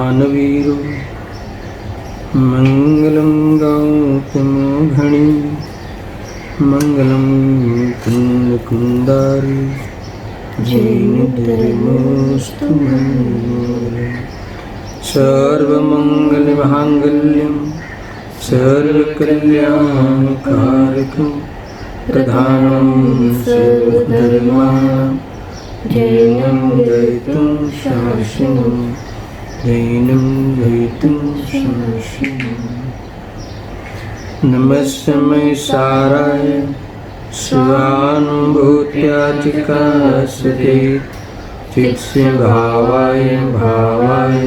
दानवीरो मंगलं गौतमघनि मंगलं कुन्दकुन्दारि जैनधर्मोऽस्तु मंगलम् सर्वमङ्गलमाङ्गल्यं सर्वकल्याणकारकं प्रधानं सर्वधर्माणां जैनं दयितुं शासनं जैनं दयितुं शासनं नमस्मै साराय स्वानुभूत्याचिकासते चित्स्य भावाय भावाय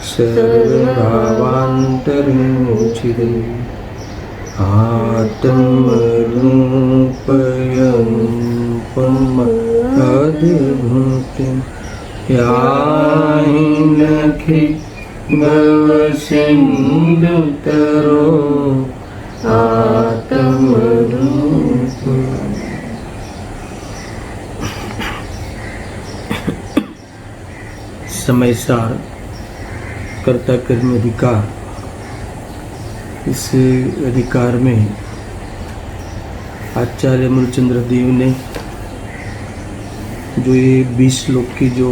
सर्वभावान्तर्मुचिते आत्मरूपयनुपमद्भुतिं याहि लखे भवसिन्धुतरो आत्मरूप। समय सार कर्ता कर्म अधिकार, इस अधिकार में आचार्य मूलचंद्र देव ने जो ये 20 श्लोक की जो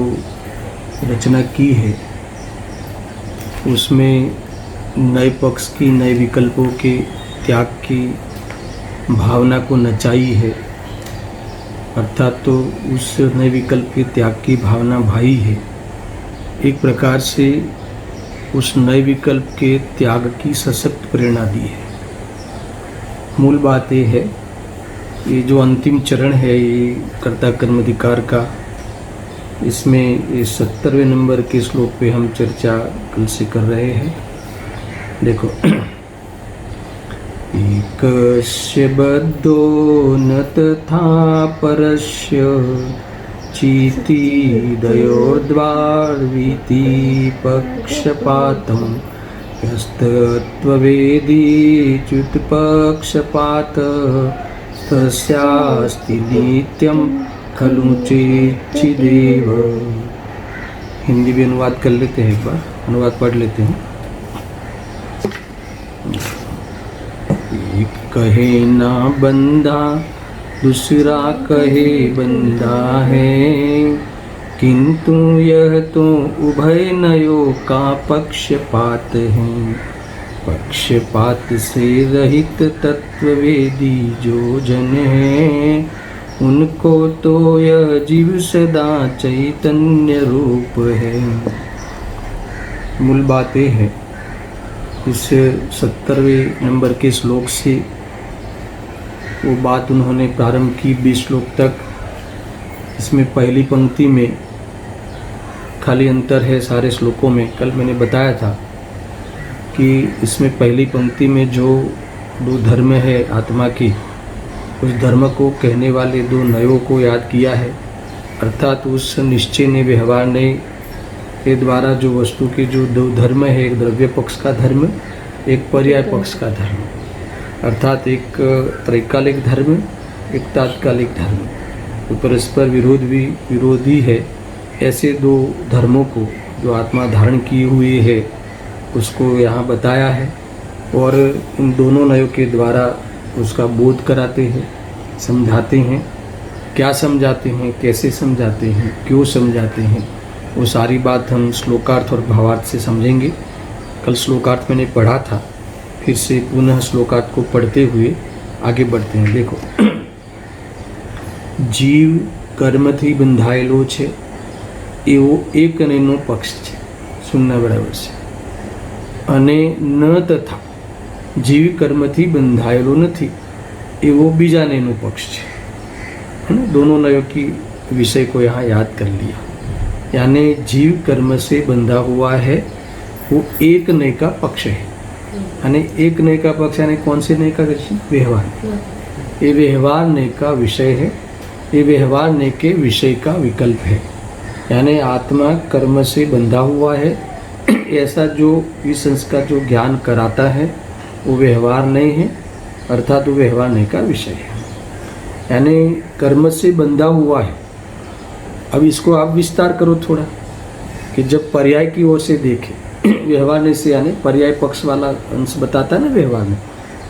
रचना की है उसमें नए पक्ष की, नए विकल्पों के त्याग की भावना को नचाई है, अर्थात तो उस नए विकल्प के त्याग की भावना भाई है। एक प्रकार से उस नए विकल्प के त्याग की सशक्त प्रेरणा दी है। मूल बात ये है, ये जो अंतिम चरण है ये कर्ता कर्म अधिकार का, इसमें ये 70वें नंबर के श्लोक पे हम चर्चा कल से कर रहे हैं। देखो, एकस्य बद्धो न तथा परस्य चीति दयोर्द्वार्वीति पक्षपातं यस्तत्त्ववेदी च्युतपक्षपात तस्यास्ति नित्यं खलु चेच्चिदेव। हिंदी भी अनुवाद कर लेते हैं, एक बार अनुवाद पढ़ लेते हैं। एक कहे ना बंदा दूसरा कहे बंदा है, किंतु यह तो उभय नयों का पक्षपात है। पक्षपात से रहित तत्ववेदी जो जन है, उनको तो यह जीव सदा चैतन्य रूप है। मूल बात यह है, इस 70वें नंबर के श्लोक से वो बात उन्होंने प्रारंभ की 20 श्लोक तक। इसमें पहली पंक्ति में खाली अंतर है सारे श्लोकों में। कल मैंने बताया था कि इसमें पहली पंक्ति में जो 2 धर्म है आत्मा की, उस धर्म को कहने वाले 2 नयों को याद किया है, अर्थात उस निश्चय ने, व्यवहार ने के द्वारा जो वस्तु के जो 2 धर्म है, एक द्रव्य पक्ष का धर्म, एक पर्याय पक्ष का धर्म, अर्थात एक त्रैकालिक धर्म, एक तात्कालिक धर्म, तो परस्पर विरोधी है। ऐसे 2 धर्मों को जो आत्मा धारण किए हुए है उसको यहाँ बताया है, और इन दोनों नयों के द्वारा उसका बोध कराते हैं, समझाते हैं। क्या समझाते हैं, कैसे समझाते हैं, क्यों समझाते हैं, वो सारी बात हम श्लोकार्थ और भावार्थ से समझेंगे। कल श्लोकार्थ मैंने पढ़ा था, फिर से पुनः श्लोकार्थ को पढ़ते हुए आगे बढ़ते हैं। देखो, जीव कर्मथी बंधाયેલો છે એવો એક નયનો પક્ષ છે, સુન્ના બરાબર છે, અને ન તથા જીવ કર્મથી બંધાયેલો નથી એવો બીજા નયનો પક્ષ છે। है ना, दोनों नयों की विषय को यहाँ याद कर लिया। यानी जीव कर्म से बंधा हुआ है, वो एक नय का पक्ष है। यानी एक नय का पक्ष यानी कौन से नय का? व्यवहार। ये व्यवहार नय का विषय है, ये व्यवहार नय के विषय का विकल्प है। यानी आत्मा कर्म से बंधा हुआ है, ऐसा जो इस संस्कार जो ज्ञान कराता है वो व्यवहार नहीं है, अर्थात वो व्यवहार नहीं का विषय है। यानी कर्म से बंधा हुआ है। अब इसको आप विस्तार करो थोड़ा, कि जब पर्याय की ओर से देखें व्यवहार से यानी पर्याय पक्ष वाला अंश बताता है ना व्यवहार में,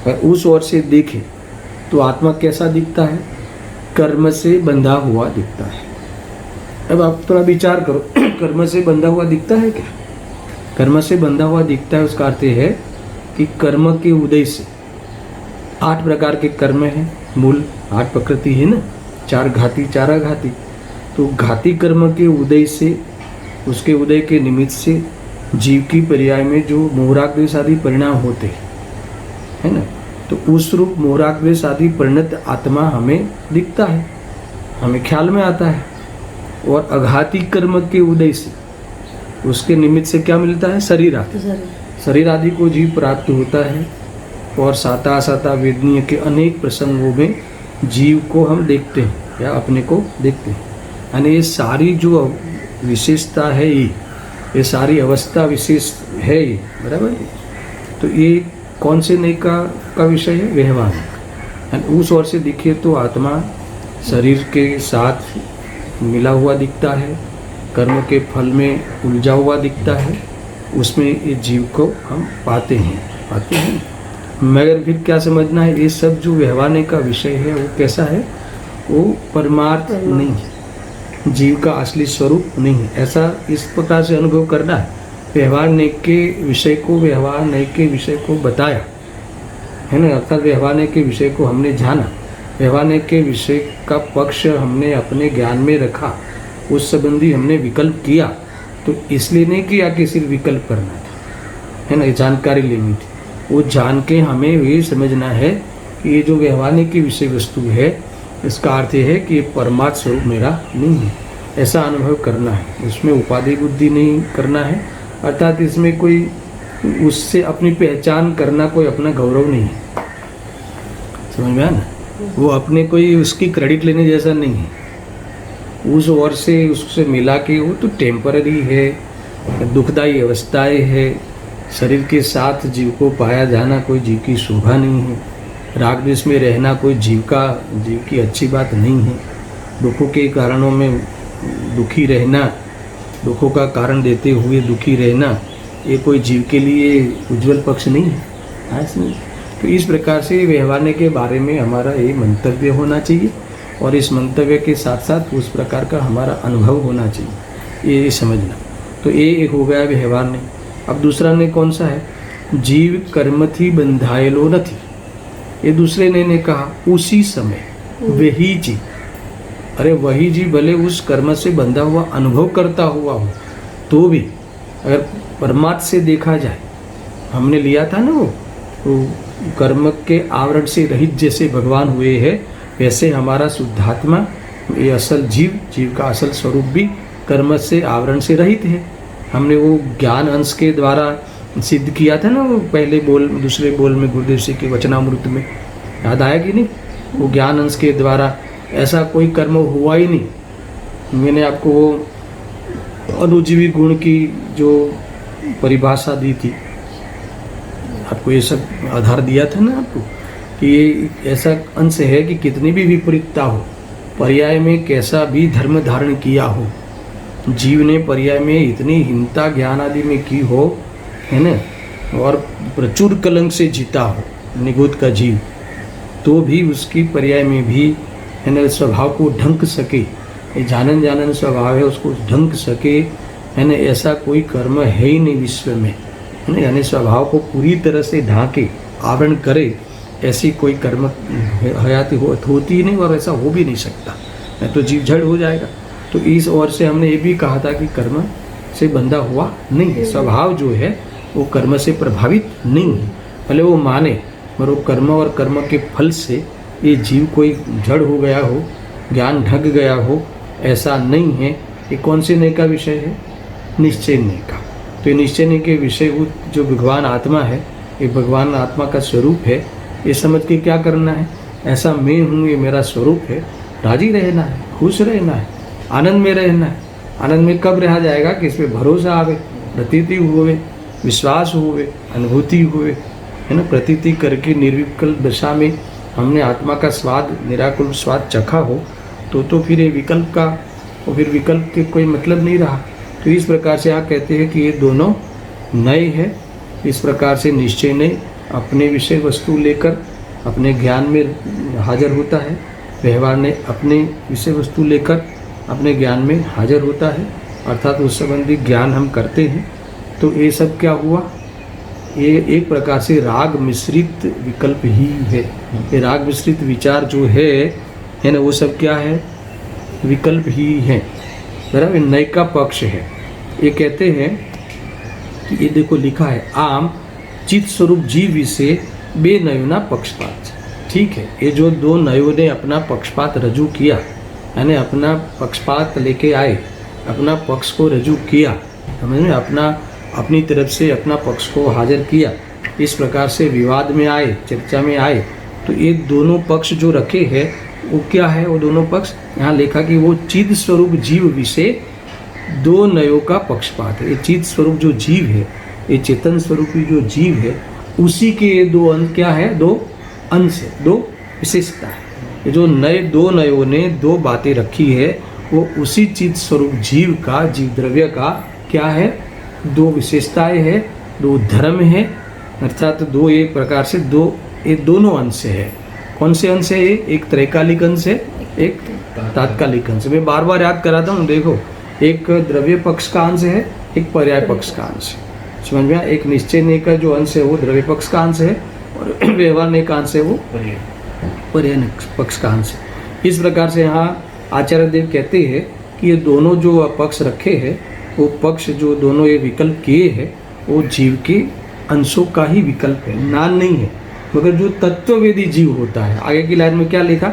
अगर उस ओर से देखे तो आत्मा कैसा दिखता है? कर्म से बंधा हुआ दिखता है। अब आप थोड़ा विचार करो, कर्म से बंधा हुआ दिखता है क्या? कर्म से बंधा हुआ दिखता है, उसका अर्थ है कि कर्म के उदय से 8 प्रकार के कर्म हैं, मूल 8 प्रकृति है ना, 4 घाती 4 अघाती। तो घाती कर्म के उदय से, उसके उदय के निमित्त से जीव की पर्याय में जो मोहराग्रेस आदि परिणाम होते है ना, तो उस रूप मोहराग्रेस आदि परिणत आत्मा हमें दिखता है, हमें ख्याल में आता है। और अघाती कर्म के उदय से, उसके निमित्त से क्या मिलता है? शरीर आदि, शरीर आदि को जीव प्राप्त होता है। और साता साता वेदनीय के अनेक प्रसंगों में जीव को हम देखते हैं या अपने को देखते हैं। यानी ये सारी जो विशेषता है, ये सारी अवस्था विशेष है ये, बराबर। तो ये कौन से नई का विषय है? व्यवहार। यानी उस ओर से दिखे तो आत्मा शरीर के साथ मिला हुआ दिखता है, कर्म के फल में उलझा हुआ दिखता है, उसमें ये जीव को हम पाते हैं। मगर फिर क्या समझना है, ये सब जो व्यवहार का विषय है वो कैसा है? वो परमार्थ नहीं है, जीव का असली स्वरूप नहीं है। ऐसा इस प्रकार से अनुभव करना है। व्यवहार के विषय को बताया है ना, अर्थात व्यवहार के विषय को हमने जाना, व्यवहार के विषय का पक्ष हमने अपने ज्ञान में रखा, उस संबंधी हमने विकल्प किया। तो इसलिए नहीं किया कि सिर्फ विकल्प करना था, है ना, जानकारी लेनी थी। वो जान के हमें ये समझना है कि ये जो व्यवहार की विषय वस्तु है, इसका अर्थ है कि ये परमात्म स्वरूप मेरा नहीं है, ऐसा अनुभव करना है। उसमें उपाधि बुद्धि नहीं करना है, अर्थात इसमें कोई उससे अपनी पहचान करना, कोई अपना गौरव नहीं है। समझ में आया ना? वो अपने कोई उसकी क्रेडिट लेने जैसा नहीं है। उस ओर से उससे मिला के वो तो टेम्पररी है, दुखदायी अवस्थाएं है। शरीर के साथ जीव को पाया जाना कोई जीव की शोभा नहीं है। राग द्वेष में रहना कोई जीव की अच्छी बात नहीं है। दुखों के कारणों में दुखी रहना, दुखों का कारण देते हुए दुखी रहना, ये कोई जीव के लिए उज्जवल पक्ष नहीं है। इसमें तो इस प्रकार से व्यवहार के बारे में हमारा ये मंतव्य होना चाहिए, और इस मंतव्य के साथ साथ उस प्रकार का हमारा अनुभव होना चाहिए, ये समझना। तो ये एक हो गया व्यवहार ने। अब दूसरा ने कौन सा है? जीव कर्म थी बंधायलो न थी। ये दूसरे ने कहा उसी समय वही जीव, अरे वही जीव भले उस कर्म से बंधा हुआ अनुभव करता हुआ हो तो भी, अगर परमात्मा से देखा जाए, हमने लिया था ना वो कर्म के आवरण से रहित जैसे भगवान हुए हैं, वैसे हमारा शुद्धात्मा, ये असल जीव का असल स्वरूप भी कर्म से आवरण से रहित है। हमने वो ज्ञान अंश के द्वारा सिद्ध किया था ना, वो पहले दूसरे बोल में गुरुदेव जी के वचनामृत में, याद आया कि नहीं? वो ज्ञान अंश के द्वारा ऐसा कोई कर्म हुआ ही नहीं। मैंने आपको वो अनुजीवी गुण की जो परिभाषा दी थी, आपको ये सब आधार दिया था ना आपको, कि ये ऐसा अंश है कि कितनी भी विपरीतता हो, पर्याय में कैसा भी धर्म धारण किया हो, जीव ने पर्याय में इतनी हीनता ज्ञान आदि में की हो, है ना, और प्रचुर कलंक से जीता हो निगुत का जीव, तो भी उसकी पर्याय में भी, है ना, स्वभाव को ढंक सके, ये जानन स्वभाव है उसको ढंक सके, है ना, ऐसा कोई कर्म है ही नहीं विश्व में, है ना, यानी स्वभाव को पूरी तरह से ढांके आवरण करे, ऐसी कोई कर्म हयाती होती ही नहीं, और ऐसा हो भी नहीं सकता, नहीं तो जीव जड़ हो जाएगा। तो इस ओर से हमने ये भी कहा था कि कर्म से बंधा हुआ नहीं है, स्वभाव जो है वो कर्म से प्रभावित नहीं है, भले वो माने, पर वो कर्म और कर्म के फल से ये जीव कोई जड़ हो गया हो, ज्ञान ढक गया हो, ऐसा नहीं है। ये कौन से नय का विषय है? निश्चय नय का। तो ये निश्चय नय के विषय जो भगवान आत्मा है, ये भगवान आत्मा का स्वरूप है, ये समझ के क्या करना है? ऐसा मैं हूँ, ये मेरा स्वरूप है, राजी रहना है, खुश रहना है, आनंद में रहना है। आनंद में कब रहा जाएगा कि इसमें भरोसा आवे, प्रतीति हुए, विश्वास हुए, अनुभूति हुए, है ना, प्रतीति करके निर्विकल्प दशा में हमने आत्मा का स्वाद, निराकुल स्वाद चखा हो, तो फिर ये विकल्प का, और फिर विकल्प के कोई मतलब नहीं रहा। तो इस प्रकार से आप कहते हैं कि ये दोनों नए है, इस प्रकार से निश्चय नहीं अपने विषय वस्तु लेकर अपने ज्ञान में हाजिर होता है, व्यवहार ने अपने विषय वस्तु लेकर अपने ज्ञान में हाजिर होता है, अर्थात उस संबंधी ज्ञान हम करते हैं। तो ये सब क्या हुआ, ये एक प्रकार से राग मिश्रित विकल्प ही है। ये राग मिश्रित विचार जो है ना, वो सब क्या है, विकल्प ही है, बराबर, नए का पक्ष है। ये कहते हैं कि ये देखो लिखा है, आम चित स्वरूप जीव विषय बे नयोना पक्षपात। ठीक है, ये जो दो नयों ने अपना पक्षपात रजू किया, यानी अपना पक्षपात लेके आए, अपना पक्ष को रजू किया, समझ में, अपनी तरफ से अपना पक्ष को हाजिर किया, इस प्रकार से विवाद में आए, चर्चा में आए। तो ये दोनों पक्ष जो रखे हैं वो क्या है, वो दोनों पक्ष यहाँ लिखा कि वो चिद स्वरूप जीव विषय दो नयों का पक्षपात है। ये चिद स्वरूप जो जीव है, ये चेतन स्वरूपी जो जीव है, उसी के ये दो अंश क्या है, दो अंश है, दो विशेषता है। ये जो दो नयों ने दो बातें रखी है, वो उसी चिद स्वरूप जीव का, जीव द्रव्य का क्या है, दो विशेषताएं है, दो धर्म है, अर्थात दो एक प्रकार से दो, ये दोनों अंश है। कौन से अंश है ये, एक त्रैकालिक अंश है, एक तात्कालिक अंश। मैं बार बार याद कराता हूँ, देखो, एक द्रव्य पक्ष का अंश है, एक पर्याय पक्ष का अंश है, समझ में आया। एक निश्चय ने का जो अंश है वो द्रव्य पक्ष का अंश है, और व्यवहार ने का अंश है वो पर्याय पक्ष का अंश है। इस प्रकार से यहाँ आचार्य देव कहते हैं कि ये दोनों जो पक्ष रखे हैं, वो पक्ष जो दोनों ये विकल्प किए हैं, वो जीव के अंशों का ही विकल्प है, नाम नहीं है। मगर जो तत्ववेदी जीव होता है, आगे की लाइन में क्या लिखा,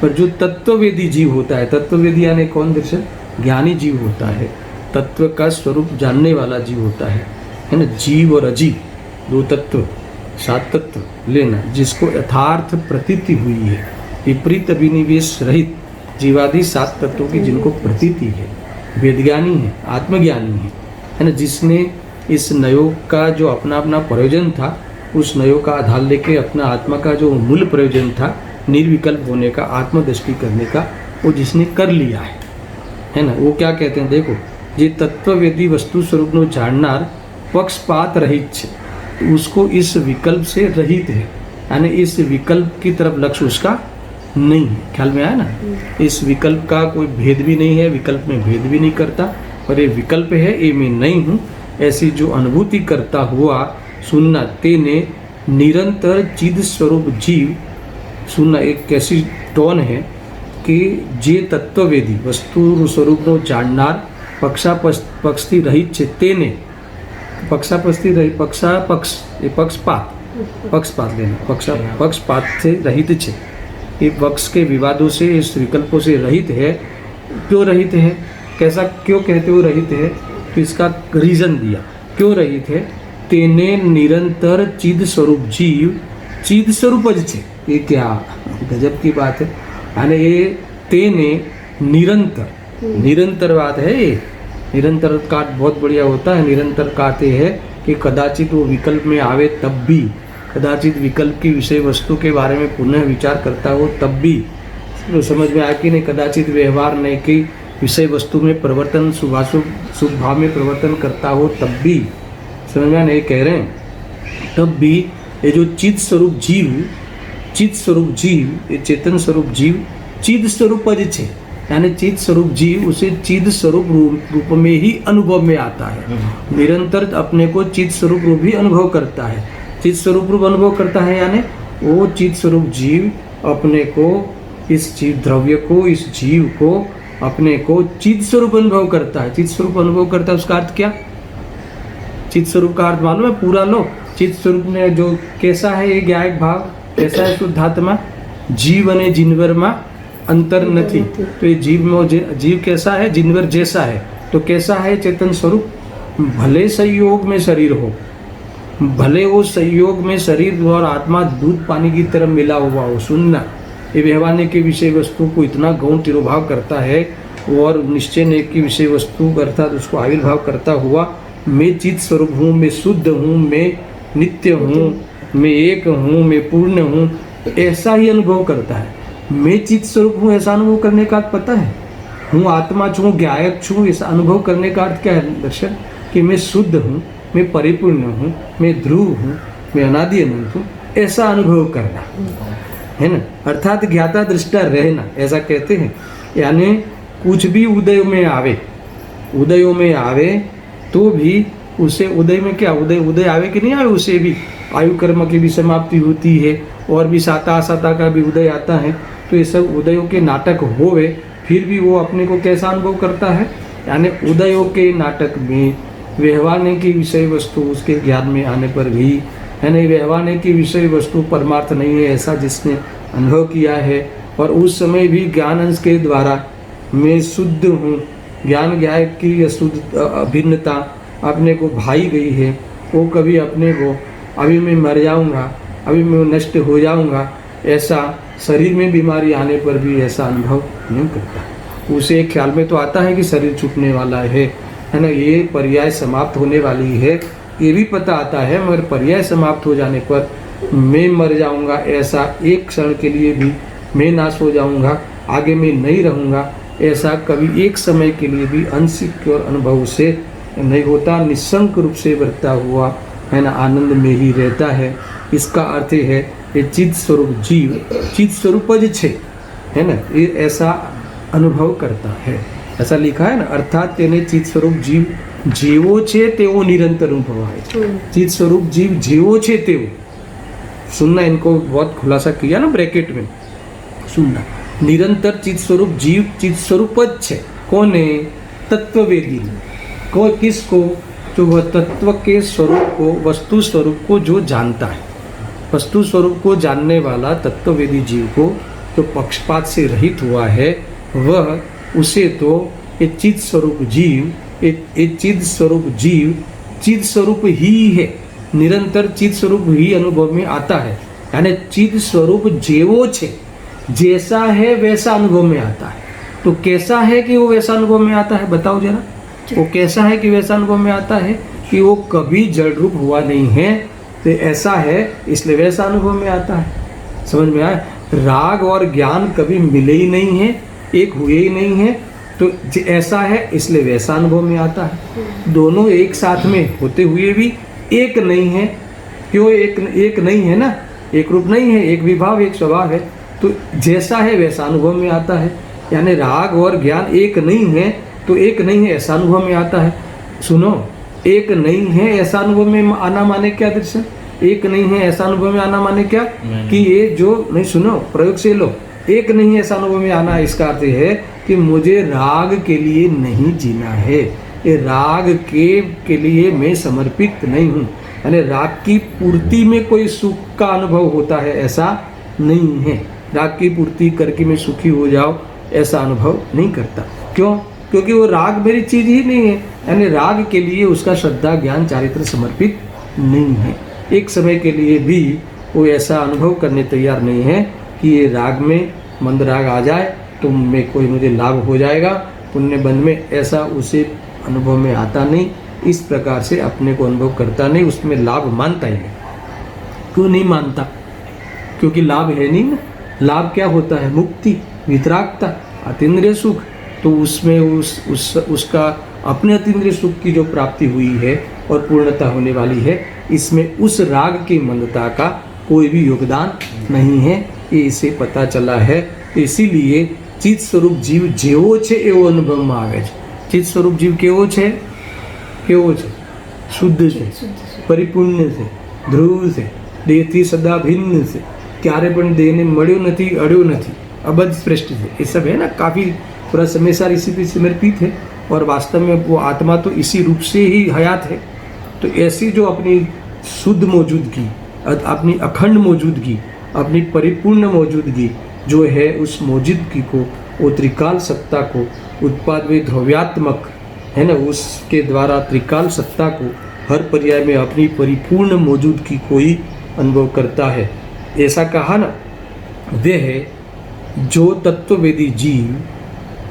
पर जो तत्ववेदी जीव होता है, तत्ववेदी यानी कौन दर्शन, ज्ञानी जीव होता है, तत्व का स्वरूप जानने वाला जीव होता है ना। जीव और अजीव दो तत्व, सात तत्व लेना, जिसको यथार्थ प्रतीति हुई है, विपरीत अभिनिवेश रहित जीवादि सात तत्वों की जिनको प्रतीति है, वेदज्ञानी है, आत्मज्ञानी है ना, जिसने इस नयों का जो अपना अपना प्रयोजन था, उस नयों का आधार लेके अपना आत्मा का जो मूल प्रयोजन था, निर्विकल्प होने का, आत्मदृष्टि करने का, वो जिसने कर लिया है ना, वो क्या कहते हैं, देखो, ये तत्ववेदी वस्तु स्वरूप नो जाननार पक्षपात रहित है, उसको इस विकल्प से रहित है, यानी इस विकल्प की तरफ लक्ष्य उसका नहीं है। ख्याल में आया ना, इस विकल्प का कोई भेद भी नहीं है, विकल्प में भेद भी नहीं करता, और ये विकल्प है, ये मैं नहीं हूँ, ऐसी जो अनुभूति करता हुआ सुनना तेने निरंतर चिद स्वरूप जीव, सुनना एक कैसी टोन है कि जे तत्ववेदी वस्तु स्वरूप नो जाननार पक्षापक्षी रहित छे तेने, पक्षापक्षी रहित, पक्षपात लेना, पक्षपात से रहित छे, ये पक्ष के विवादों से, इस विकल्पों से रहित है। क्यों रहित है, कैसा क्यों कहते हो रहित है, तो इसका रीजन दिया, क्यों रहित है, तेने निरंतर चिद स्वरूप जीव, चिद स्वरूप छे, ये क्या गजब की बात है, यानी ये तेने निरंतर बात है, ये निरंतर का बहुत बढ़िया होता है। निरंतर कहते हैं कि कदाचित वो विकल्प में आवे तब भी, कदाचित विकल्प की विषय वस्तु के बारे में पुनः विचार करता हो तब भी, तो समझ में आया कि नहीं, कदाचित व्यवहार नहीं की विषय वस्तु में परिवर्तन, शुभ भाव में परिवर्तन करता हो तब भी, समझ में नहीं, कह रहे हैं तब भी ये जो चिद स्वरूप जीव, ये चेतन स्वरूप जीव चिद स्वरूप छे, यानी चिद स्वरूप जीव उसे चिद स्वरूप रूप में ही अनुभव में आता है, निरंतर अपने को चिद स्वरूप रूप ही अनुभव करता है, चिद स्वरूप रूप अनुभव करता है, यानी वो चिद स्वरूप जीव अपने को, इस जीव द्रव्य को, इस जीव को, अपने को चिद स्वरूप अनुभव करता है। चिद स्वरूप अनुभव करता है, उसका अर्थ क्या, चिद स्वरूप का अर्थ मालूम है, पूरा लो, चिद स्वरूप में जो कैसा है, ये ज्ञायक भाव कैसा है, शुद्धात्मा, जीव अने जिनवर में अंतर नहीं, तो ये जीव कैसा है, जिनवर जैसा है, तो कैसा है चेतन स्वरूप, भले संयोग में शरीर हो, भले वो संयोग में शरीर और आत्मा दूध पानी की तरह मिला हुआ हो, सुनना, ये व्यवहार के विषय वस्तु को इतना गौण तिरोभाव करता है, और निश्चय ने की विषय वस्तु अर्थात उसको आविर्भाव करता हुआ, मैं चित स्वरूप हूँ, मैं शुद्ध हूँ, मैं नित्य हूँ, मैं एक हूँ, मैं पूर्ण हूँ, तो ऐसा ही अनुभव करता है। मैं चित स्वरूप हूँ ऐसा अनुभव करने का अर्थ पता है, हूँ आत्मा छूँ, ज्ञायक छूँ, ऐसा अनुभव करने का अर्थ क्या है दर्शन, कि मैं शुद्ध हूँ, मैं परिपूर्ण हूँ, मैं ध्रुव हूँ, मैं अनादि अनंत हूँ, ऐसा अनुभव करना है ना। अर्थात ज्ञाता दृष्टा रहना, ऐसा कहते हैं। यानी कुछ भी उदय में आवे, उदयों में आवे तो भी उसे उदय में क्या, उदय आवे कि नहीं आवे, उसे भी आयु कर्म की भी समाप्ति होती है और भी साता का भी उदय आता है। तो ये सब उदयों के नाटक होवे, फिर भी वो अपने को कैसा अनुभव करता है, यानी उदयों के नाटक में व्यवहारने की विषय वस्तु उसके ज्ञान में आने पर भी है नहीं, व्यवहारने की विषय वस्तु परमार्थ नहीं है, ऐसा जिसने अनुभव किया है और उस समय भी ज्ञान अंश के द्वारा मैं शुद्ध हूँ, ज्ञान ज्ञान की अशुद्ध अभिन्नता अपने को भाई गई है, वो कभी अपने को अभी मैं मर जाऊंगा, अभी मैं नष्ट हो जाऊंगा, ऐसा शरीर में बीमारी आने पर भी ऐसा अनुभव नहीं करता। उसे एक ख्याल में तो आता है कि शरीर छूटने वाला है ना, ये पर्याय समाप्त होने वाली है, ये भी पता आता है, मगर पर्याय समाप्त हो जाने पर मैं मर जाऊंगा, ऐसा एक क्षण के लिए भी मैं नाश हो जाऊंगा, आगे मैं नहीं रहूंगा, ऐसा कभी एक समय के लिए भी अंशिक और अनुभव से नहीं होता। निशंक रूप से बरता हुआ है ना आनंद में ही रहता है। इसका अर्थ है ये चित स्वरूप जीव, चित स्वरूपज छे है ना, ये ऐसा अनुभव करता है, ऐसा लिखा है ना। अर्थात तेने चित स्वरूप जीव जेवो छे तेवो निरंतर अनुभव है। चित स्वरूप जीव जेवो छे तेवो, सुनना, इनको बहुत खुलासा किया ना ब्रैकेट में, सुनना। निरंतर चित स्वरूप जीव चित स्वरूपज छे, कौन है, तत्ववेदी को, किसको, जो वह तत्व के स्वरूप को, वस्तु स्वरूप को जो जानता है, वस्तु स्वरूप को जानने वाला तत्ववेदी जीव को जो पक्षपात से रहित हुआ है, वह उसे तो ये चित स्वरूप जीव, ये चित स्वरूप जीव चित स्वरूप ही है, निरंतर चित स्वरूप ही अनुभव में आता है। यानी चित स्वरूप जेवो छे, जैसा है वैसा अनुभव में आता है। तो कैसा है कि वो वैसा अनुभव में आता है, बताओ जरा। वो कैसा है कि वैसा अनुभव में आता है कि वो कभी जड़ रूप हुआ नहीं है, तो ऐसा है इसलिए वैसा अनुभव में आता है। समझ में आया। राग और ज्ञान कभी मिले ही नहीं है, एक हुए ही नहीं है, तो ऐसा है इसलिए वैसा अनुभव में आता है। दोनों एक साथ में होते हुए भी एक नहीं है, क्यों एक नहीं है ना, एक रूप नहीं है, एक विभाव एक स्वभाव है, तो जैसा है वैसा अनुभव में आता है। यानी राग और ज्ञान एक नहीं है तो एक नहीं है ऐसा अनुभव में आता है। सुनो, एक नहीं है ऐसा अनुभव में आना माने क्या दर्शन, एक नहीं है ऐसा अनुभव में आना माने क्या कि ये जो नहीं, सुनो प्रयोग से लो, एक नहीं है ऐसा अनुभव में आना, इसका अर्थ है कि मुझे राग के लिए नहीं जीना है, ये राग के लिए मैं समर्पित नहीं हूँ। यानी राग की पूर्ति में कोई सुख का अनुभव होता है ऐसा नहीं है, राग की पूर्ति करके मैं सुखी हो जाऊँ ऐसा अनुभव नहीं करता। क्यों? क्योंकि वो राग मेरी चीज ही नहीं है, यानी राग के लिए उसका श्रद्धा ज्ञान चारित्र समर्पित नहीं है। एक समय के लिए भी वो ऐसा अनुभव करने तैयार नहीं है कि ये राग में मंद राग आ जाए तो मैं कोई मुझे लाभ हो जाएगा पुण्य बंध में, ऐसा उसे अनुभव में आता नहीं। इस प्रकार से अपने को अनुभव करता नहीं, उसमें लाभ मानता ही नहीं। क्यों नहीं मानता? क्योंकि लाभ है नहीं ना। लाभ क्या होता है? मुक्ति, वितरागता, अतीन्द्रिय सुख। तो उसमें उसका अपने अतीन्द्रिय सुख की जो प्राप्ति हुई है और पूर्णता होने वाली है, इसमें उस राग की मंदता का कोई भी योगदान नहीं है, ये इसे पता चला है। इसीलिए चित स्वरूप जीव जेवो छे एवो अनुभव में आवे छे। चित स्वरूप जीव केवो छे? केवो छे? शुद्ध छे, परिपूर्ण छे, ध्रुव छे, देहથી सदा भिन्न छे, क्यारे पण देहने मळ्यो नथी, अड्यो नथी, अबध श्रेष्ठ है। ये सब है ना, काफ़ी पूरा समय सार इसी पे समर्पित है और वास्तव में वो आत्मा तो इसी रूप से ही हयात है। तो ऐसी जो अपनी शुद्ध मौजूदगी, अपनी अखंड मौजूदगी, अपनी परिपूर्ण मौजूदगी जो है, उस मौजूदगी को, वो त्रिकाल सत्ता को, उत्पाद व द्रव्यात्मक है ना, उसके द्वारा त्रिकाल सत्ता को हर पर्याय में अपनी परिपूर्ण मौजूदगी को ही अनुभव करता है। ऐसा कहा ना, वे है जो तत्ववेदी जीव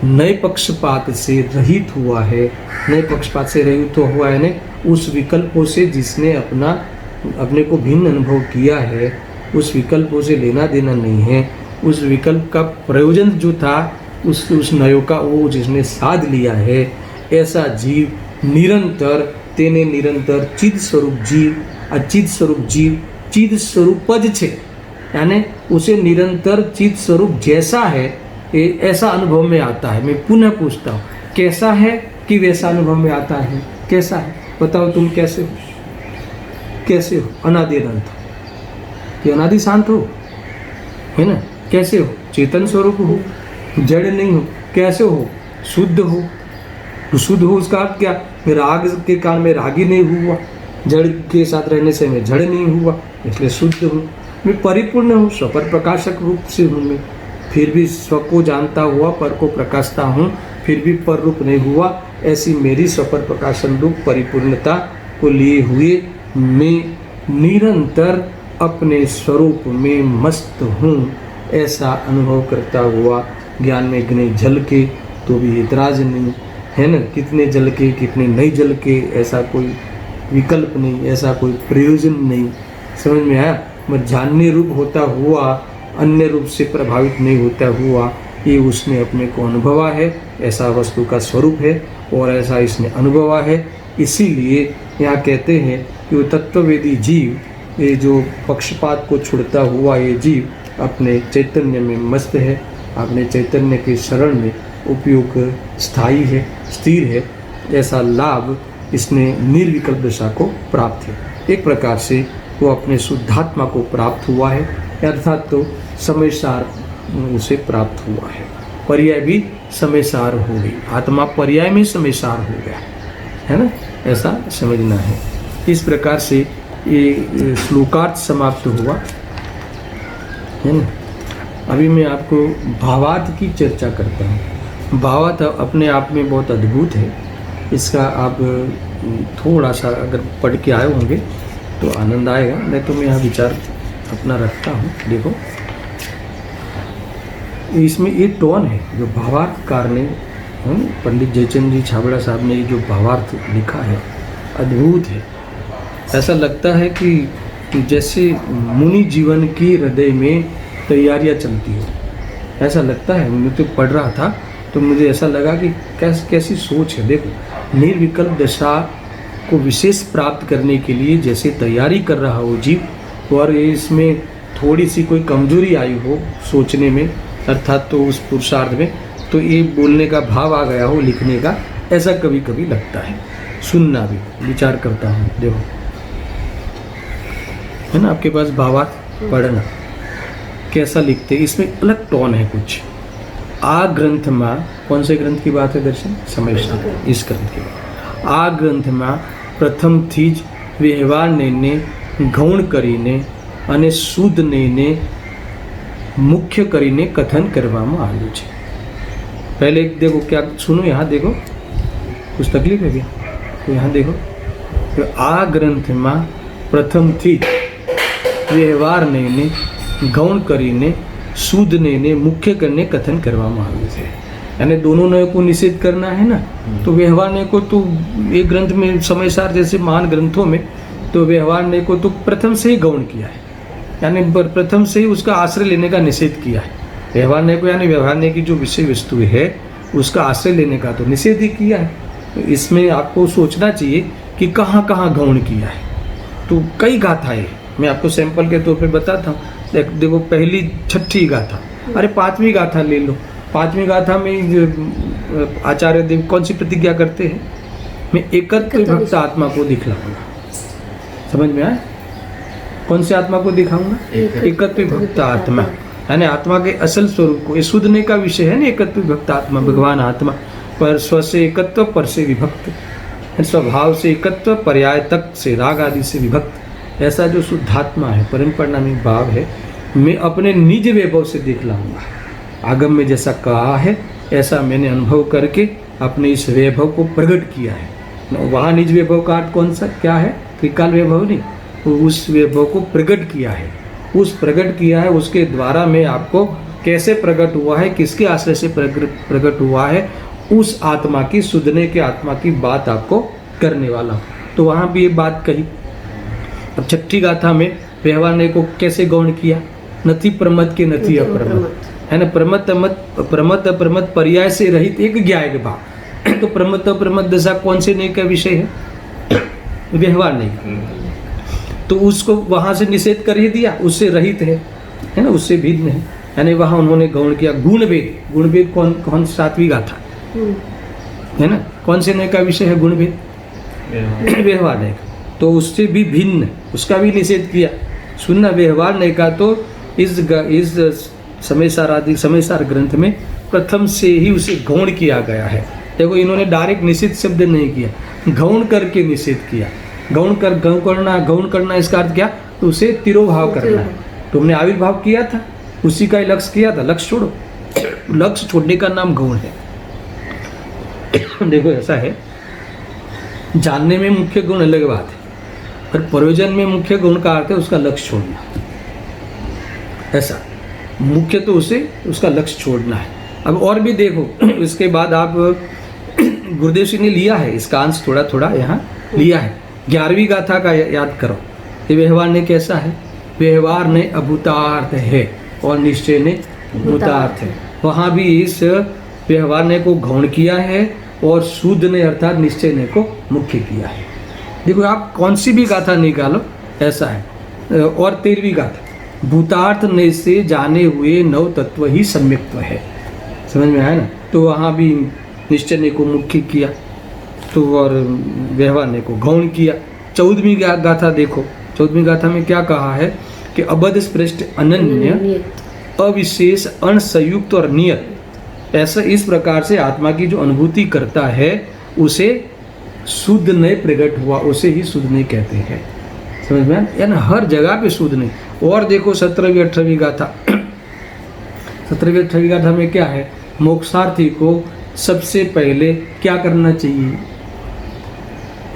नए पक्षपात से रहित हुआ है। नए पक्षपात से रहित हुआ है ने उस विकल्पों से जिसने अपने को भिन्न अनुभव किया है, उस विकल्पों से लेना देना नहीं है। उस विकल्प का प्रयोजन जो था उस नयों का वो जिसने साध लिया है, ऐसा जीव निरंतर તેને નિરંતર चिद स्वरूप जीव, अचित स्वरूप जीव चिद स्वरूप ज छे, यानी उसे निरंतर चिद स्वरूप जैसा है ऐसा अनुभव में आता है। मैं पुनः पूछता हूँ, कैसा है कि वैसा अनुभव में आता है? कैसा है? बताओ तुम कैसे हो? कैसे हो? अनादि अनंत कि अनादि शांत हो, है ना? कैसे हो? चेतन स्वरूप हो, जड़ नहीं हो। कैसे हो? शुद्ध हो। शुद्ध हो उसका अर्थ क्या? राग के कारण में रागी नहीं हुआ, जड़ के साथ रहने से मैं जड़ नहीं हुआ, इसलिए शुद्ध हूँ। मैं परिपूर्ण हूँ, स्वपर प्रकाशक रूप से हूँ मैं, फिर भी स्व को जानता हुआ पर को प्रकाशता हूँ, फिर भी पर रूप नहीं हुआ। ऐसी मेरी स्वपर प्रकाशन रूप परिपूर्णता को लिए हुए मैं निरंतर अपने स्वरूप में मस्त हूँ, ऐसा अनुभव करता हुआ ज्ञान में नहीं झलके तो भी इतराज नहीं, है ना? कितने जल के कितने नहीं जल के, ऐसा कोई विकल्प नहीं, ऐसा कोई प्रयोजन नहीं। समझ में आया? मैं जानने रूप होता हुआ अन्य रूप से प्रभावित नहीं होता हुआ, ये उसने अपने को अनुभवा है, ऐसा वस्तु का स्वरूप है और ऐसा इसने अनुभवा है। इसीलिए यहाँ कहते हैं कि वो तत्ववेदी जीव, ये जो पक्षपात को छोड़ता हुआ ये जीव अपने चैतन्य में मस्त है, अपने चैतन्य के शरण में उपयोग स्थायी है, स्थिर है। ऐसा लाभ इसने निर्विकल्प दशा को प्राप्त है। एक प्रकार से वो अपने शुद्धात्मा को प्राप्त हुआ है, अर्थात तो समयसार उसे प्राप्त हुआ है। पर्याय भी समयसार हो गई, आत्मा पर्याय में समयसार हो गया, है ना? ऐसा समझना है। इस प्रकार से ये श्लोकार्थ समाप्त हुआ, है ना? अभी मैं आपको भावार्थ की चर्चा करता हूँ। भावार्थ अपने आप में बहुत अद्भुत है। इसका आप थोड़ा सा अगर पढ़ के आए होंगे तो आनंद आएगा, नहीं तो मैं यहाँ विचार अपना रखता हूँ। देखो, इसमें ये टोन है जो भावार्थकार ने, पंडित जयचंद जी छाबड़ा साहब ने जो भावार्थ लिखा है, अद्भुत है। ऐसा लगता है कि जैसे मुनि जीवन की हृदय में तैयारियां चलती हो, ऐसा लगता है। मैं तो पढ़ रहा था तो मुझे ऐसा लगा कि कैसी सोच है। देखो, निर्विकल्प दशा को विशेष प्राप्त करने के लिए जैसे तैयारी कर रहा हो जीव, और इसमें थोड़ी सी कोई कमजोरी आई हो सोचने में, अर्थात तो उस पुरुषार्थ में, तो ये बोलने का भाव आ गया हो लिखने का, ऐसा कभी कभी लगता है। सुनना भी, विचार करता हूँ। देखो, है ना, आपके पास भावार्थ, पढ़ना कैसा लिखते, इसमें अलग टोन है कुछ। आ ग्रंथ में, कौन से ग्रंथ की बात है दर्शन? समयसार, इस ग्रंथ की बात। आ ग्रंथ में प्रथम थी ज व्यवहारने गौण करीने અને શુદ્ધને मुख्य करीने कथन કરવામાં આવ્યું છે। पहले देखो, क्या सुनो, यहाँ देखो, कुछ तकलीफ है क्या? तो यहाँ देखो, तो आ ग्रंथ में प्रथम थी व्यवहारने गौण करीने શુદ્ધને मुख्य करने कथन કરવામાં આવ્યું છે। यानी दोनों नय को निषेध करना है ना, तो व्यवहारने को तो एक ग्रंथ में समयसार जैसे महान ग्रंथों में तो व्यवहारने को तो प्रथम से ही गौण किया है, यानी प्रथम से ही उसका आश्रय लेने का निषेध किया है। व्यवहारने को यानी व्यवहारने की जो विषय वस्तु है उसका आश्रय लेने का तो निषेध ही किया है। तो इसमें आपको सोचना चाहिए कि कहाँ कहाँ गौण किया है। तो कई गाथाएं मैं आपको सैंपल के तौर पे बताता हूँ। देखो, पहली छठी गाथा, अरे पांचवी गाथा ले लो। पांचवी गाथा में आचार्य देव कौन सी प्रतिज्ञा करते हैं? मैं एकत्व विभक्त आत्मा को दिखलाऊंगा। समझ में आया? कौन सी आत्मा को दिखाऊंगा? एकत्व विभक्त आत्मा, यानी आत्मा के असल स्वरूप को। ये शुद्धने का विषय है ना, एकत्व विभक्त आत्मा, भगवान आत्मा, पर स्व से एकत्व, पर से विभक्त, स्वभाव से एकत्व, पर्याय तक से राग आदि से विभक्त। ऐसा जो शुद्धात्मा है, परम परिणामी भाव है, मैं अपने निज वैभव से देख लाऊंगा। आगम में जैसा कहा है ऐसा मैंने अनुभव करके अपने इस वैभव को प्रकट किया है। वहाँ निज वैभव का अर्थ कौन सा क्या है? त्रिकाल वैभव नहीं, तो उस वैभव को प्रकट किया है। उस प्रकट किया है, उसके द्वारा मैं आपको कैसे प्रकट हुआ है, किसके आश्रय से प्रकट हुआ है, उस आत्मा की, शुद्धने के आत्मा की बात आपको करने वाला हूँ। तो वहाँ भी ये बात कही। अब छठी गाथा में व्यवहारने को कैसे गौण किया? नथी प्रमद के नथी अप्रमद, है ना? प्रमद अप्रमद पर्याय से रहित एक ज्ञायक भाव। तो प्रमद अप्रमद दशा कौन से नय का विषय है? व्यवहार नहीं का। तो उसको वहाँ से निषेध कर ही दिया, उससे रहित है ना, उससे भिन्न है। यानी वहाँ उन्होंने गौण किया गुणभेद। गुणभेद कौन 7वीं गाथा है ना, कौन से नय का विषय है गुणभेद? व्यवहार नय का। तो उससे भी भिन्न, उसका भी निषेध किया। सुनना, व्यवहार नय का तो इस समय सार ग्रंथ में प्रथम से ही उसे गौण किया गया है। देखो, इन्होंने डायरेक्ट निषेध शब्द नहीं किया, गौण करके निषेध किया। गौण करना इसका अर्थ क्या? तो उसे तिरोभाव करना है। तुमने आविर्भाव किया था, उसी का ही लक्ष्य किया था, लक्ष्य छोड़ो। लक्ष्य छोड़ने का नाम गौण है। देखो, ऐसा है, जानने में मुख्य गुण अलग बात है, पर प्रयोजन में मुख्य गुण का अर्थ है उसका लक्ष्य छोड़ना। ऐसा मुख्य तो उसे उसका लक्ष्य छोड़ना है। अब और भी देखो, इसके बाद आप गुरुदेव जी ने लिया है इसका अंश थोड़ा थोड़ा यहाँ लिया है। 11वीं गाथा का याद करो। ये व्यवहार ने कैसा है? व्यवहार ने अभूतार्थ है और निश्चय ने भूतार्थ है। वहाँ भी इस व्यवहार ने को गौण किया है और शुद्ध ने अर्थात निश्चय ने को मुख्य किया है। देखो, आप कौन सी भी गाथा निकालो, ऐसा है। और 13वीं गाथा, भूतार्थ ने से जाने हुए नव तत्व ही सम्यक्त्व है। समझ में आया ना? तो वहाँ भी निश्चय ने को मुख्य किया, तो और व्यवहार ने को गौण किया। 14वीं गाथा देखो, 14वीं गाथा में क्या कहा है कि अबध स्पृष्ट अनन्य अविशेष अणसंयुक्त और नियत, ऐसा इस प्रकार से आत्मा की जो अनुभूति करता है उसे शुद्ध नय प्रकट हुआ, उसे ही शुद्ध नय कहते हैं। समझ में? यानी हर जगह पे शुद्ध नय। और देखो 17वीं 18वीं गाथा, 17वीं 18वीं गाथा में क्या है? मोक्षार्थी को सबसे पहले क्या करना चाहिए,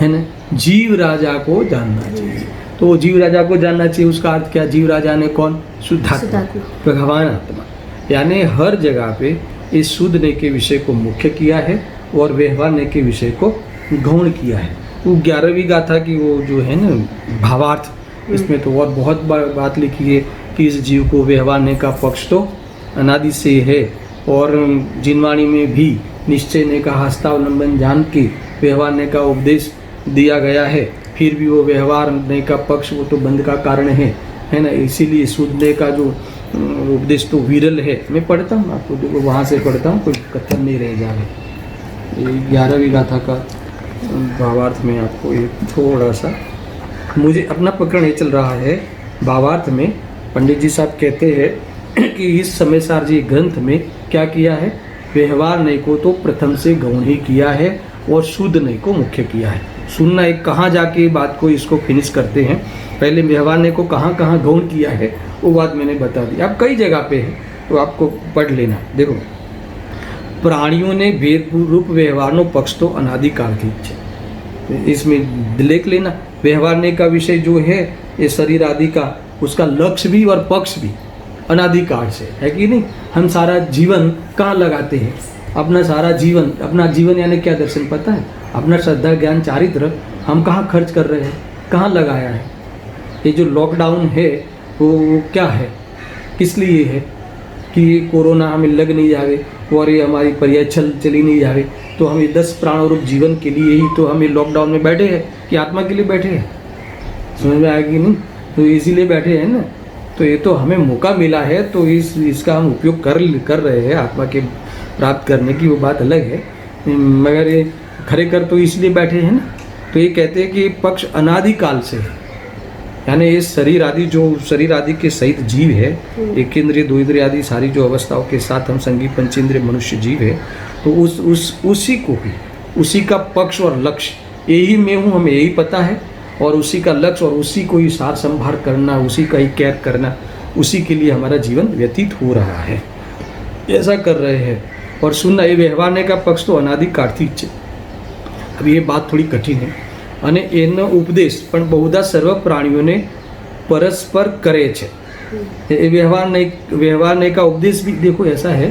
है ना? जीव राजा को जानना चाहिए। तो जीव राजा को जानना चाहिए, उसका अर्थ क्या? जीव राजा ने कौन? शुद्धात्मा, भगवान आत्मा। यानी हर जगह पे इस शुद्ध ने के विषय को मुख्य किया है और व्यवहार ने के विषय को गौण किया है। वो 11वीं गाथा की वो जो है ना भावार्थ, इसमें तो और बहुत बात लिखी है कि इस जीव को व्यवहार ने का पक्ष तो अनादि से है, और जिनवाणी में भी निश्चय ने का हस्तावलंबन जान के व्यवहार ने का उपदेश दिया गया है। फिर भी वो व्यवहार ने का पक्ष वो तो बंध का कारण है ना। इसीलिए शुद्ध ने का जो उपदेश तो विरल है। मैं पढ़ता हूँ आपको, देखो वहाँ से पढ़ता हूँ, कोई कथन नहीं रह जाए। 11वीं गाथा का भावार्थ में आपको एक थोड़ा सा, मुझे अपना पकड़ नहीं चल रहा है। भावार्थ में पंडित जी साहब कहते हैं कि इस समय सार जी ग्रंथ में क्या किया है? व्यवहार नय को तो प्रथम से गौण ही किया है और शुद्ध नय को मुख्य किया है। सुनना, एक कहाँ जाके बात को इसको फिनिश करते हैं। पहले व्यवहार नय को कहाँ कहाँ गौण किया है वो बात मैंने बता दी। अब कई जगह पे है तो आपको पढ़ लेना। देखो, प्राणियों ने भेद रूप व्यवहार पक्ष तो अनादिकाल थी, इसमें लिख लेना। व्यवहार नय का विषय जो है ये शरीर आदि का, उसका लक्ष्य भी और पक्ष भी अनादिकाल से है कि नहीं। हम सारा जीवन कहाँ लगाते हैं? अपना सारा जीवन, अपना जीवन यानी क्या दर्शन पता है? अपना श्रद्धा ज्ञान चारित्र हम कहाँ खर्च कर रहे हैं, कहाँ लगाया है? ये जो लॉकडाउन है वो क्या है, किस लिए है? कि कोरोना हमें लग नहीं जावे और ये हमारी पर्याय चली नहीं जावे, तो हम ये 10 प्राण रूप जीवन के लिए ही तो हम ये लॉकडाउन में बैठे हैं कि आत्मा के लिए बैठे हैं। समझ में आएगी नहीं? तो इसीलिए बैठे हैं ना। तो ये तो हमें मौका मिला है, तो इसका हम उपयोग कर रहे हैं आत्मा के प्राप्त करने की, वो बात अलग है। मगर ये खरे कर तो इसलिए बैठे हैं ना। तो ये कहते हैं कि पक्ष अनादिकाल से है, यानी ये शरीर आदि के सहित जीव है, एक इंद्रिय 2 इंद्रिय आदि सारी जो अवस्थाओं के साथ हम संगी पंचेंद्रिय मनुष्य जीव है, तो उसी को ही, उसी का पक्ष और लक्ष्य यही मैं हूँ, हमें यही पता है, और उसी का लक्ष्य और उसी को ही सार संभार करना, उसी का ही केयर करना, उसी के लिए हमारा जीवन व्यतीत हो रहा है। ऐसा कर रहे हैं। और सुनना, ये व्यवहार ने का पक्ष तो अनादिकाल थी જ છે। अब ये बात थोड़ी कठिन है અને એનો ઉપદેશ પણ બહુધા સર્વ પ્રાણીઓને પરસ્પર કરે છે। ये व्यवहार ने का उपदेश भी देखो ऐसा है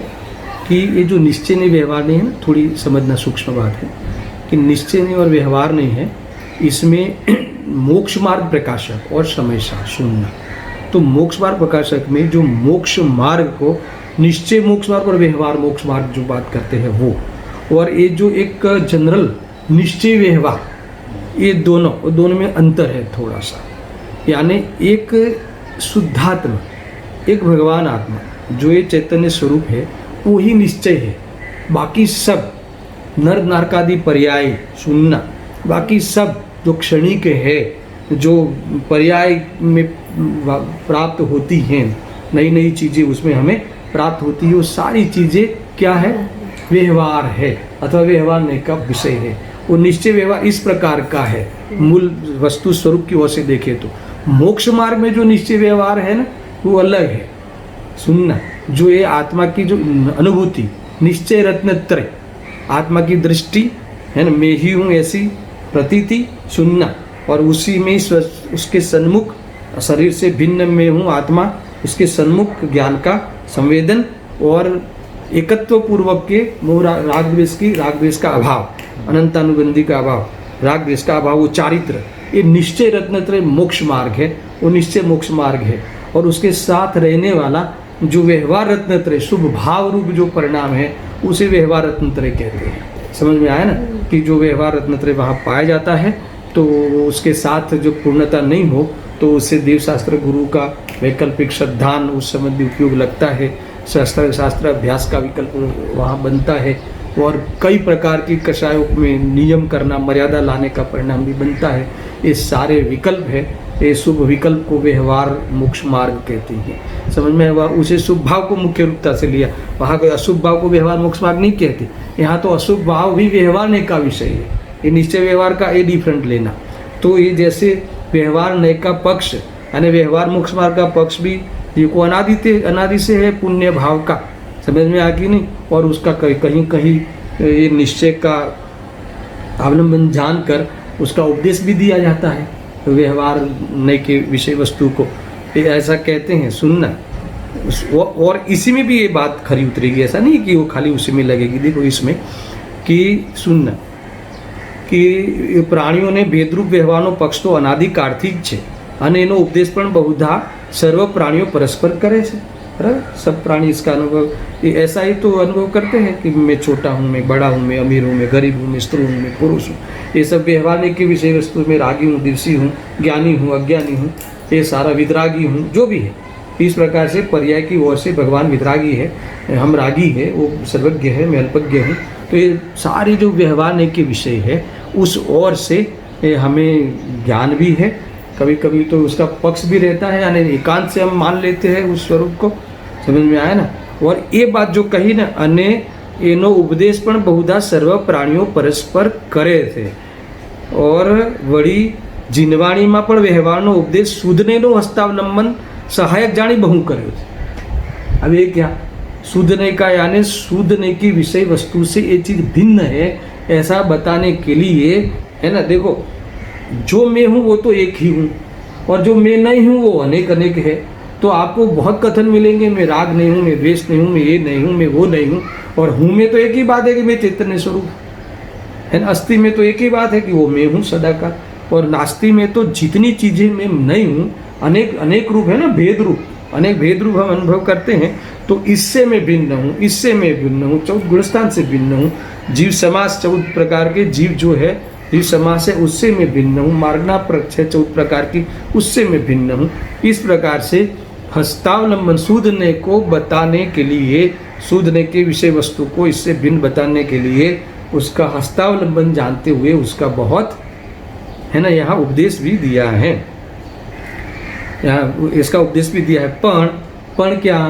कि ये जो निश्चय नहीं व्यवहार नहीं है ना, थोड़ी समझना सूक्ष्म बात है कि निश्चय नहीं और व्यवहार नहीं है, इसमें मोक्ष मार्ग प्रकाशक और समय सार सुनना। तो मोक्ष मार्ग प्रकाशक में जो मोक्ष मार्ग को निश्चय मोक्ष मार्ग और व्यवहार मोक्ष मार्ग जो बात करते हैं वो, और ये जो एक जनरल निश्चय व्यवहार ये दोनों में अंतर है थोड़ा सा। यानी एक शुद्धात्मा, एक भगवान आत्मा जो ये चैतन्य स्वरूप है वो ही निश्चय है। बाकी सब नर नारकादि पर्याय सुनना, बाकी सब जो क्षणिक है, जो पर्याय में प्राप्त होती हैं, नई नई चीज़ें उसमें हमें प्राप्त होती है, वो सारी चीज़ें क्या है? व्यवहार है अथवा व्यवहार का विषय है। वो निश्चय व्यवहार इस प्रकार का है, मूल वस्तु स्वरूप की ओर से देखें तो। मोक्ष मार्ग में जो निश्चय व्यवहार है ना, वो अलग है। सुनना, जो ये आत्मा की जो अनुभूति, निश्चय रत्नत्रय, आत्मा की दृष्टि है ना, मैं ही हूँ ऐसी प्रतीति, सुनना, और उसी में उसके सन्मुख शरीर से भिन्न में हूँ आत्मा, उसके सन्मुख ज्ञान का संवेदन और एकत्व पूर्वक के राग द्वेष का अभाव, अनंतानुबंधी का अभाव, राग द्वेष का अभाव, वो चारित्र, ये निश्चय रत्नत्रय मोक्ष मार्ग है। वो निश्चय मोक्ष मार्ग है। और उसके साथ रहने वाला जो व्यवहार रत्नत्रय, शुभ भाव रूप जो परिणाम है, उसे व्यवहार रत्नत्रय कहते हैं। समझ में आया ना कि जो व्यवहार रत्नत्रय वहाँ पाया जाता है, तो उसके साथ जो पूर्णता नहीं हो तो उससे देवशास्त्र गुरु का वैकल्पिक श्रद्धान उस संबंधी उपयोग लगता है, शास्त्र अभ्यास का विकल्प वहाँ बनता है, और कई प्रकार की कषायों में नियम करना, मर्यादा लाने का परिणाम भी बनता है। ये सारे विकल्प है, ये शुभ विकल्प को व्यवहार मोक्ष मार्ग कहते हैं। समझ में आया? उसे शुभ भाव को मुख्य रूपता से लिया, वहाँ कोई अशुभ भाव को व्यवहार मोक्ष मार्ग नहीं कहते। यहाँ तो अशुभ भाव भी व्यवहार का विषय है, ये निश्चय व्यवहार का ये डिफरेंट लेना। तो ये जैसे व्यवहार नय का पक्ष यानी व्यवहार मोक्ष मार्ग का पक्ष भी ये को अनादि से है पुण्य भाव का, समझ में आ कि नहीं? और उसका कहीं कहीं ये निश्चय का अवलंबन जानकर उसका उपदेश भी दिया जाता है व्यवहार नय के विषय वस्तु को, ये ऐसा कहते हैं। सुनना, और इसी में भी ये बात खरी उतरेगी, ऐसा नहीं कि वो खाली उसी में लगेगी। देखो इसमें कि सुनना कि प्राणियों ने भेदरूप व्यवहारનો पक्ष तो अनादि કાળથી જ છે અને એનો ઉપદેશ પણ બહુધા સર્વ પ્રાણીઓ પરસ્પર કરે છે। बराबर, सब प्राणी इसका अनुभव ऐसा ही तो अनुभव करते हैं कि मैं छोटा हूँ, मैं बड़ा हूँ, मैं अमीर हूँ, मैं गरीब हूँ, मैं स्त्री हूँ, मैं पुरुष हूँ। ये सब व्यवहार के विषय वस्तु में रागी हूँ, दिवसी हूँ, ज्ञानी हूँ, अज्ञानी हूँ, ये सारा वितरागी हूँ, जो भी है। इस प्रकार से पर्याय की ओर से भगवान वितरागी है, हम रागी है, वो सर्वज्ञ है, मैं अल्पज्ञ हूँ। तो ये सारे जो व्यवहार के विषय है उस ओर से हमें ज्ञान भी है, कभी कभी तो उसका पक्ष भी रहता है, यानी एकांत से हम मान लेते हैं उस स्वरूप को। समझ में आया ना? और ये बात जो कही ना, अने एनो उपदेश पण बहुधा सर्व प्राणियों परस्पर करे थे, और वड़ी जीनवाणी में पण व्यवहारનો उपदेश शुद्धनेनो हस्तावलंबन सहायक जानी बहु कर्यो थे। अब ये क्या शुद्धने का, यानी शुद्धने की विषय वस्तु से ये चीज़ भिन्न है ऐसा बताने के लिए, है ना। देखो, जो मैं हूँ वो तो एक ही हूँ, और जो मैं नहीं हूँ वो अनेक अनेक है। तो आपको बहुत कथन मिलेंगे, मैं राग नहीं हूँ, मैं द्वेष नहीं हूँ, मैं ये नहीं हूँ, मैं वो नहीं हूँ। और हूँ में तो एक ही बात है कि मैं चैतन्य स्वरूप है ना। अस्थि में तो एक ही बात है कि वो मैं हूँ सदा का। और नास्ति में तो जितनी चीज़ें मैं नहीं हूँ, अनेक अनेक रूप है ना, भेद रूप, अनेक भेद रूप हम अनुभव करते हैं। तो इससे मैं भिन्न हूँ, इससे मैं भिन्न हूँ, 14 गुणस्थान से भिन्न हूँ, जीव समास 14 प्रकार के जीव जो है जीव समास है उससे मैं भिन्न हूँ, मार्गना प्रक्ष है 14 प्रकार की, उससे मैं भिन्न हूँ। इस प्रकार से हस्तावलंबन सूदने को बताने के लिए, सूदने के विषय वस्तु को इससे भिन्न बताने के लिए उसका हस्तावलंबन जानते हुए उसका बहुत है ना यहाँ उपदेश भी दिया है, यहाँ इसका उपदेश भी दिया है। पण क्या,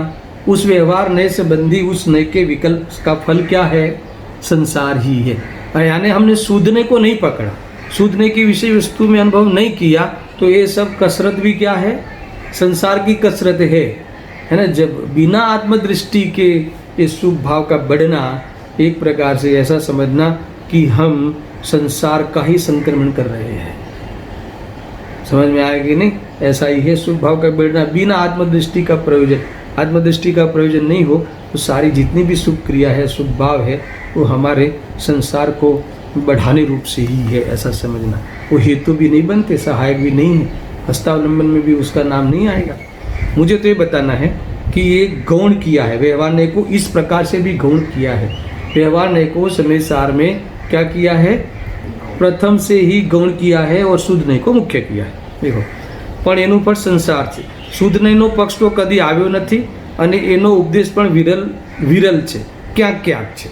उस व्यवहार नए संबंधी उस नए के विकल्प का फल क्या है? संसार ही है। यानी हमने सूदने को नहीं पकड़ा, सूदने की विषय वस्तु में अनुभव नहीं किया, तो ये सब कसरत भी क्या है? संसार की कसरत है ना। जब बिना आत्मदृष्टि के ये शुभ भाव का बढ़ना, एक प्रकार से ऐसा समझना कि हम संसार का ही संक्रमण कर रहे हैं। समझ में आया कि नहीं? ऐसा ही है शुभ भाव का बढ़ना, बिना आत्मदृष्टि का प्रयोजन। आत्मदृष्टि का प्रयोजन नहीं हो तो सारी जितनी भी शुभ क्रिया है, शुभ भाव है, वो हमारे संसार को बढ़ाने रूप से ही है, ऐसा समझना। वो हेतु भी नहीं बनते, सहायक भी नहीं है, हस्तावलंबन में भी उसका नाम नहीं आएगा। मुझे तो ये बताना है कि ये गौण किया है, व्यवहार नय को इस प्रकार से भी गौण किया है। व्यवहार नय को समय सार में क्या किया है? પ્રથમ સે ही ગૌણ કિયા है और શુદ્ધ નહીં को મુખ્ય કિયા है। देखो પણ એનું પણ સંસાર છે, શુદ્ધ નહીંનો પક્ષ તો કદી આવ્યો નથી અને એનો ઉપદેશ પણ વિરલ છે, ક્યાંક ક્યાંક છે।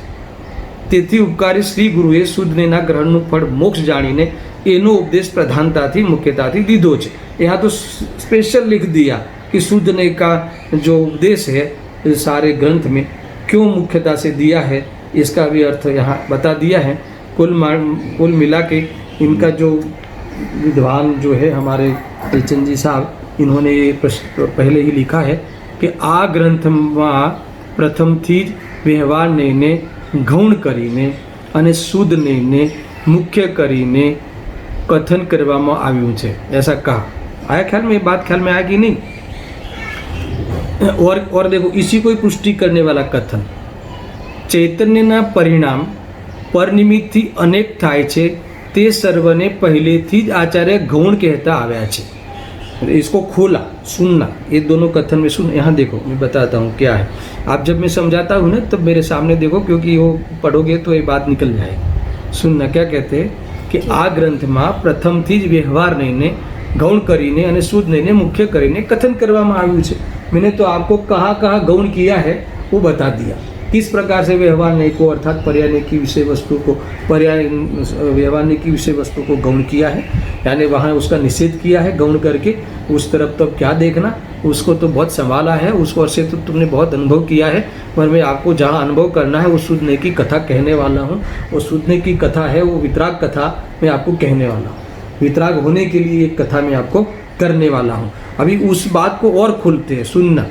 તેથી ઉપકારી શ્રી ગુરુએ શુદ્ધ નહીંના ગ્રહણનું ફળ મોક્ષ જાણીને એનો ઉપદેશ પ્રધાનતાથી મુખ્યતાથી દીધો છે। यहाँ तो स्पेशल लिख दिया कि शुद्ध नहीं का जो उपदेश है सारे ग्रंथ में क्यों मुख्यता से दिया है, इसका भी अर्थ यहाँ बता दिया है। कुल मिला के इनका जो विद्वान जो है हमारे तेजचंद जी साहब, इन्होंने ये पहले ही लिखा है कि आ ग्रंथમાં પ્રથમથી જ વ્યવહાર નહીંને ગૌણ કરીને અને શુદ્ધ નહીંને મુખ્ય કરીને कथन કરવામાં આવ્યું છે, ऐसा कहा। आया ख्याल में, ये बात ख्याल में आएगी नहीं? और देखो इसी को पुष्टि करने वाला कथन, ચૈતન્યના પરિણામ પરનિમિત્તથી અનેક થાય છે તે સર્વને પહેલેથી જ આચાર્ય ગૌણ કહેતા આવ્યા છે। इसको खोला, सुनना, ये दोनों कथन में सुन। यहाँ देखो मैं बताता हूँ क्या है। आप जब मैं समझाता हूँ ना तब मेरे सामने देखो, क्योंकि वो पढ़ोगे तो ये बात निकल जाएगी। सुनना क्या कहते हैं कि आ ग्रंथમાં પ્રથમથી જ વ્યવહાર નહીંને ગૌણ કરીને અને શુદ્ધ નહીંને મુખ્ય કરીને કથન કરવામાં આવ્યું છે। मैंने तो आपको कहाँ गौण किया है वो बता दिया, किस प्रकार से व्यवहार नहीं को अर्थात पर्याय की विषय वस्तु को व्यवहार की विषय वस्तु को गौण किया है, यानी वहाँ उसका निषेध किया है गौण करके। उस तरफ तो क्या देखना, उसको तो बहुत संभाला है, उसको से तो तुमने बहुत अनुभव किया है, पर मैं आपको जहाँ अनुभव करना है वो शुद्धने की कथा कहने वाला हूँ। वो शुद्धने की कथा है, वो वितराग कथा मैं आपको कहने वाला हूँ। वितराग होने के लिए एक कथा मैं आपको करने वाला हूँ। अभी उस बात को और खुलते हैं, सुनना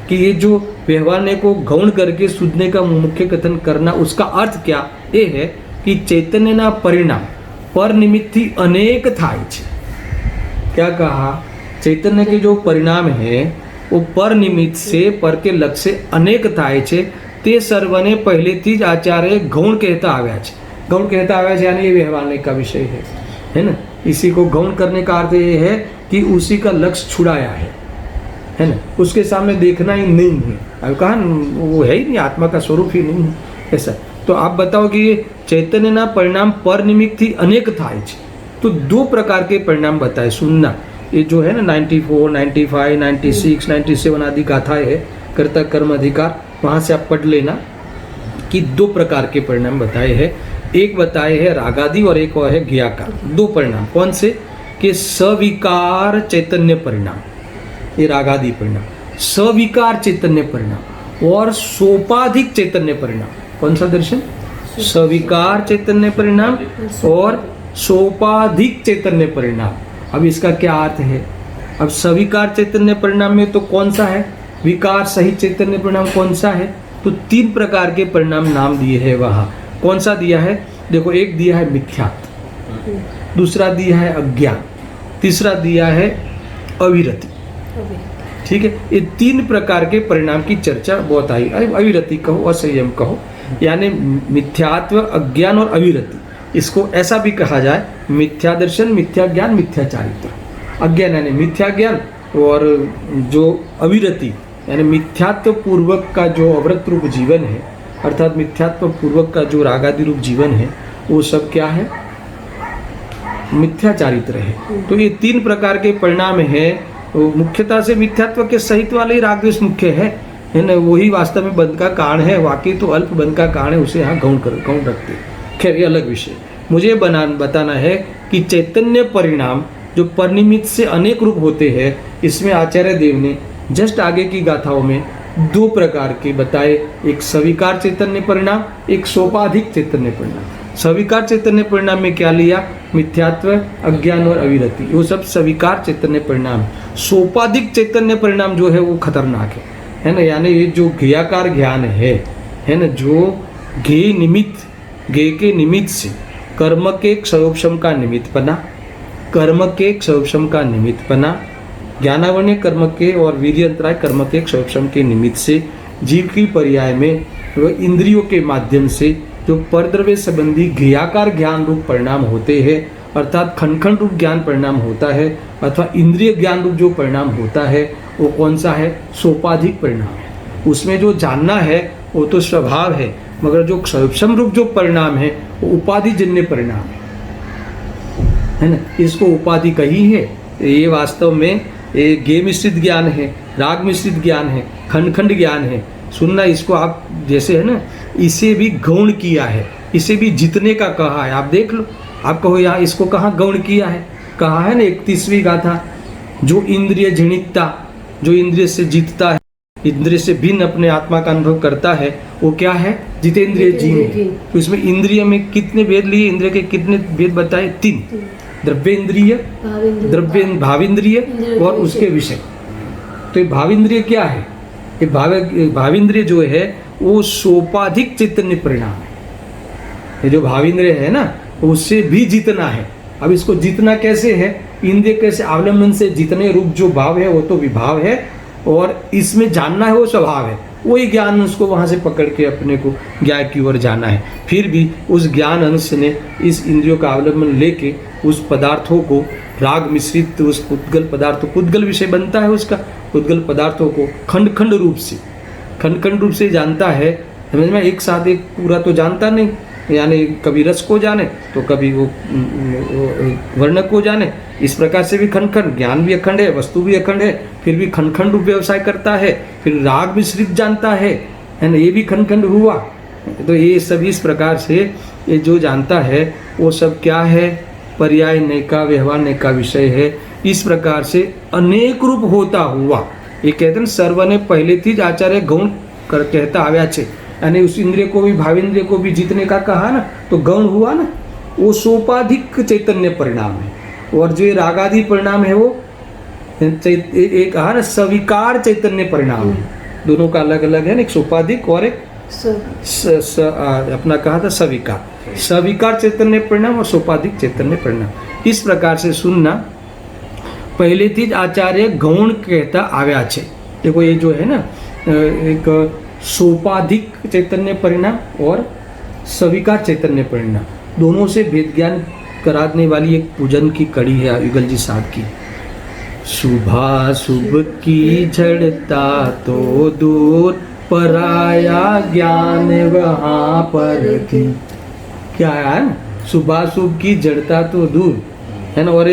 कि ये जो व्यवहार को गौण करके शुद्धने का मुख्य कथन करना, उसका अर्थ क्या ये है कि चैतन्यना परिणाम पर निमित्तથી अनेक થાય છે। क्या कहा? चैतन्य के जो परिणाम है वो पर निमित्त से, पर के लक्ष्य से अनेक થાય છે તે સર્વને પહેલેથી જ આચાર્ય ગૌણ કહેતા આવ્યા છે। गौण कहता आया है यानी ये व्यवहार का विषय है ना। इसी को गौण करने का अर्थ ये है कि उसी का लक्ष्य छुड़ाया है ना, उसके सामने देखना ही नहीं है। अब कहा वो है ही नहीं, आत्मा का स्वरूप ही नहीं है ऐसा। तो आप बताओ कि ये चैतन्यना परिणाम पर निमित्तથી अनेक થાય છે, तो दो प्रकार के परिणाम बताए। सुनना, ये जो है ना 94, 95, 96, 97 आदि गाथाएं है, कर्ता कर्म अधिकार, वहाँ से आप पढ़ लेना कि दो प्रकार के परिणाम बताए हैं। एक बताए है रागादि और एक और है ज्ञाकार। दो परिणाम कौन से? कि सविकार चैतन्य परिणाम, ये रागादि परिणाम, सविकार चैतन्य परिणाम और सोपाधिक चैतन्य परिणाम। कौन सा दर्शन? सविकार चैतन्य परिणाम और सोपाधिक चैतन्य परिणाम। अब इसका क्या अर्थ है? अब सविकार चैतन्य परिणाम में तो कौन सा है? विकार सहित चैतन्य परिणाम कौन सा है? तो तीन प्रकार के परिणाम नाम दिए हैं वहाँ। कौन सा दिया है? देखो, एक दिया है मिथ्यात्व, दूसरा दिया है अज्ञान, तीसरा दिया है अविरति। ठीक है, ये तीन प्रकार के परिणाम की चर्चा बहुत आई। अविरति कहो, असंयम कहो, यानी मिथ्यात्व, अज्ञान और अविरति। इसको ऐसा भी कहा जाए, मिथ्या दर्शन, मिथ्या ज्ञान, मिथ्या चारित्र। अज्ञान यानी मिथ्या ज्ञान और जो अविरति यानी मिथ्यात्व पूर्वक का जो अवृत रूप जीवन है, अर्थात मिथ्यात्व पूर्वक का जो रागादि रूप जीवन है, वो सब क्या है? मिथ्या चारित्र है। तो ये तीन प्रकार के परिणाम है। मुख्यतः से मिथ्यात्व के सहित वाले ही राग द्वेष मुख्य है ना, वही वास्तव में बंध का कारण है। वाकई तो अल्प बंध का कारण है, उसे यहाँ गौण रखते। खैर ये अलग विषय। मुझे बताना है कि चैतन्य परिणाम जो परिनिमित्त से अनेक रूप होते हैं, इसमें आचार्य देव ने जस्ट आगे की गाथाओं में दो प्रकार के बताए। एक सविकार चैतन्य परिणाम, एक सोपाधिक चैतन्य परिणाम। सविकार चैतन्य परिणाम में क्या लिया? मिथ्यात्व, अज्ञान और अविरति, वो सब सविकार चैतन्य परिणाम। सोपाधिक चैतन्य परिणाम जो है वो खतरनाक है ना, यानी ये जो ज्ञाकार ज्ञान है ना, जो ज्ञेय निमित्त, ज्ञेय के निमित्त से कर्म के क्षयोपशम का निमित्त बना, कर्म के क्षयोपशम का निमित्त बना, ज्ञानावण्य कर्म के और वीर्य अंतराय कर्म के क्षयोपशम के निमित्त से जीव की पर्याय में इंद्रियों के माध्यम से जो परद्रव्य संबंधी ज्ञाकार ज्ञान रूप परिणाम होते हैं, अर्थात खंड रूप ज्ञान परिणाम होता है, अथवा इंद्रिय ज्ञान रूप जो परिणाम होता है, वो कौन सा है? सोपाधिक परिणाम है। उसमें जो जानना है वो तो स्वभाव है, मगर जो क्षयोपशम रूप जो परिणाम है वो उपाधिजन्य परिणाम है। है ना, इसको उपाधि कही है। ये वास्तव में ये गे मिश्रित ज्ञान है, राग मिश्रित ज्ञान है, खंड खंड ज्ञान है। सुनना, इसको आप जैसे है ना, इसे भी गौण किया है, इसे भी जीतने का कहा है। आप देख लो, आप कहो यहाँ इसको कहाँ गौण किया है, कहा है ना 31वीं गाथा, जो इंद्रिय जनितता, जो इंद्रिय से जीतता है, इंद्रिय से भिन्न अपने आत्मा का अनुभव करता है, वो क्या है? जितेंद्रिय जीव। तो इसमें इंद्रिय में कितने भेद लिए? इंद्रिय के कितने भेद बताए? 3। द्रव्येंद्रिय, भावेंद्रिय और उसके विषय। तो ये भावेंद्रिय क्या है? ये भावेंद्रिय जो है वो सोपाधिक चैतन्य परिणाम है। ये जो भावेंद्रिय है ना, उससे भी जीतना है। अब इसको जीतना कैसे है? इंद्रिय कैसे अवलंबन से जीतने रूप जो भाव है वो तो विभाव है, और इसमें जानना है वो स्वभाव है। वही ज्ञान उसको वहाँ से पकड़ के अपने को ज्ञान की ओर जाना है। फिर भी उस ज्ञान अंश ने इस इंद्रियों का अवलंबन लेके उस पदार्थों को राग मिश्रित, उस पुद्गल पदार्थों, पुद्गल विषय बनता है उसका, पुद्गल पदार्थों को खंड खंड रूप से जानता है। समझ में? एक साथ एक पूरा तो जानता नहीं, यानी कभी रस को जाने तो कभी वो वर्ण को जाने। इस प्रकार से भी खंड खंड, ज्ञान भी अखंड है, वस्तु भी अखंड है, फिर भी खंड खंड रूप व्यवसाय करता है। फिर राग मिश्रित जानता है ना, ये भी खंड खंड हुआ। तो ये सब इस प्रकार से ये जो जानता है वो सब क्या है? पर्याय नय का, व्यवहार नय का विषय है। इस प्रकार से अनेक रूप होता हुआ, ये कहते हैं सर्व ने पहलेથી જ आचार्य गौण कहता આવ્યા છે, यानी उस इंद्रिय को भी, भावेंद्रिय को भी जीतने का कहा ना, तो गौण हुआ ना, वो सोपाधिक चैतन्य परिणाम है। और जो रागादि परिणाम है वो एक कहा ना सविकार चैतन्य परिणाम है। दोनों का अलग अलग है ना, एक सोपाधिक और एक अपना कहा था सविकार चैतन्य परिणाम और सोपाधिक चैतन्य परिणाम। इस प्रकार से सुनना, पहलेથી જ आचार्य गौण कहता આવ્યા છે। देखो ये जो है ना, एक सोपाधिक चैतन्य परिणाम और सविकार चैतन्य परिणाम, दोनों से भेद ज्ञान कराने वाली एक पूजन की कड़ी है युगल जी साहब की। शुभाशुभ की जड़ता तो दूर, पराया ज्ञान वहाँ पर थी। क्या है? शुभाशुभ की जड़ता तो दूर है ना, और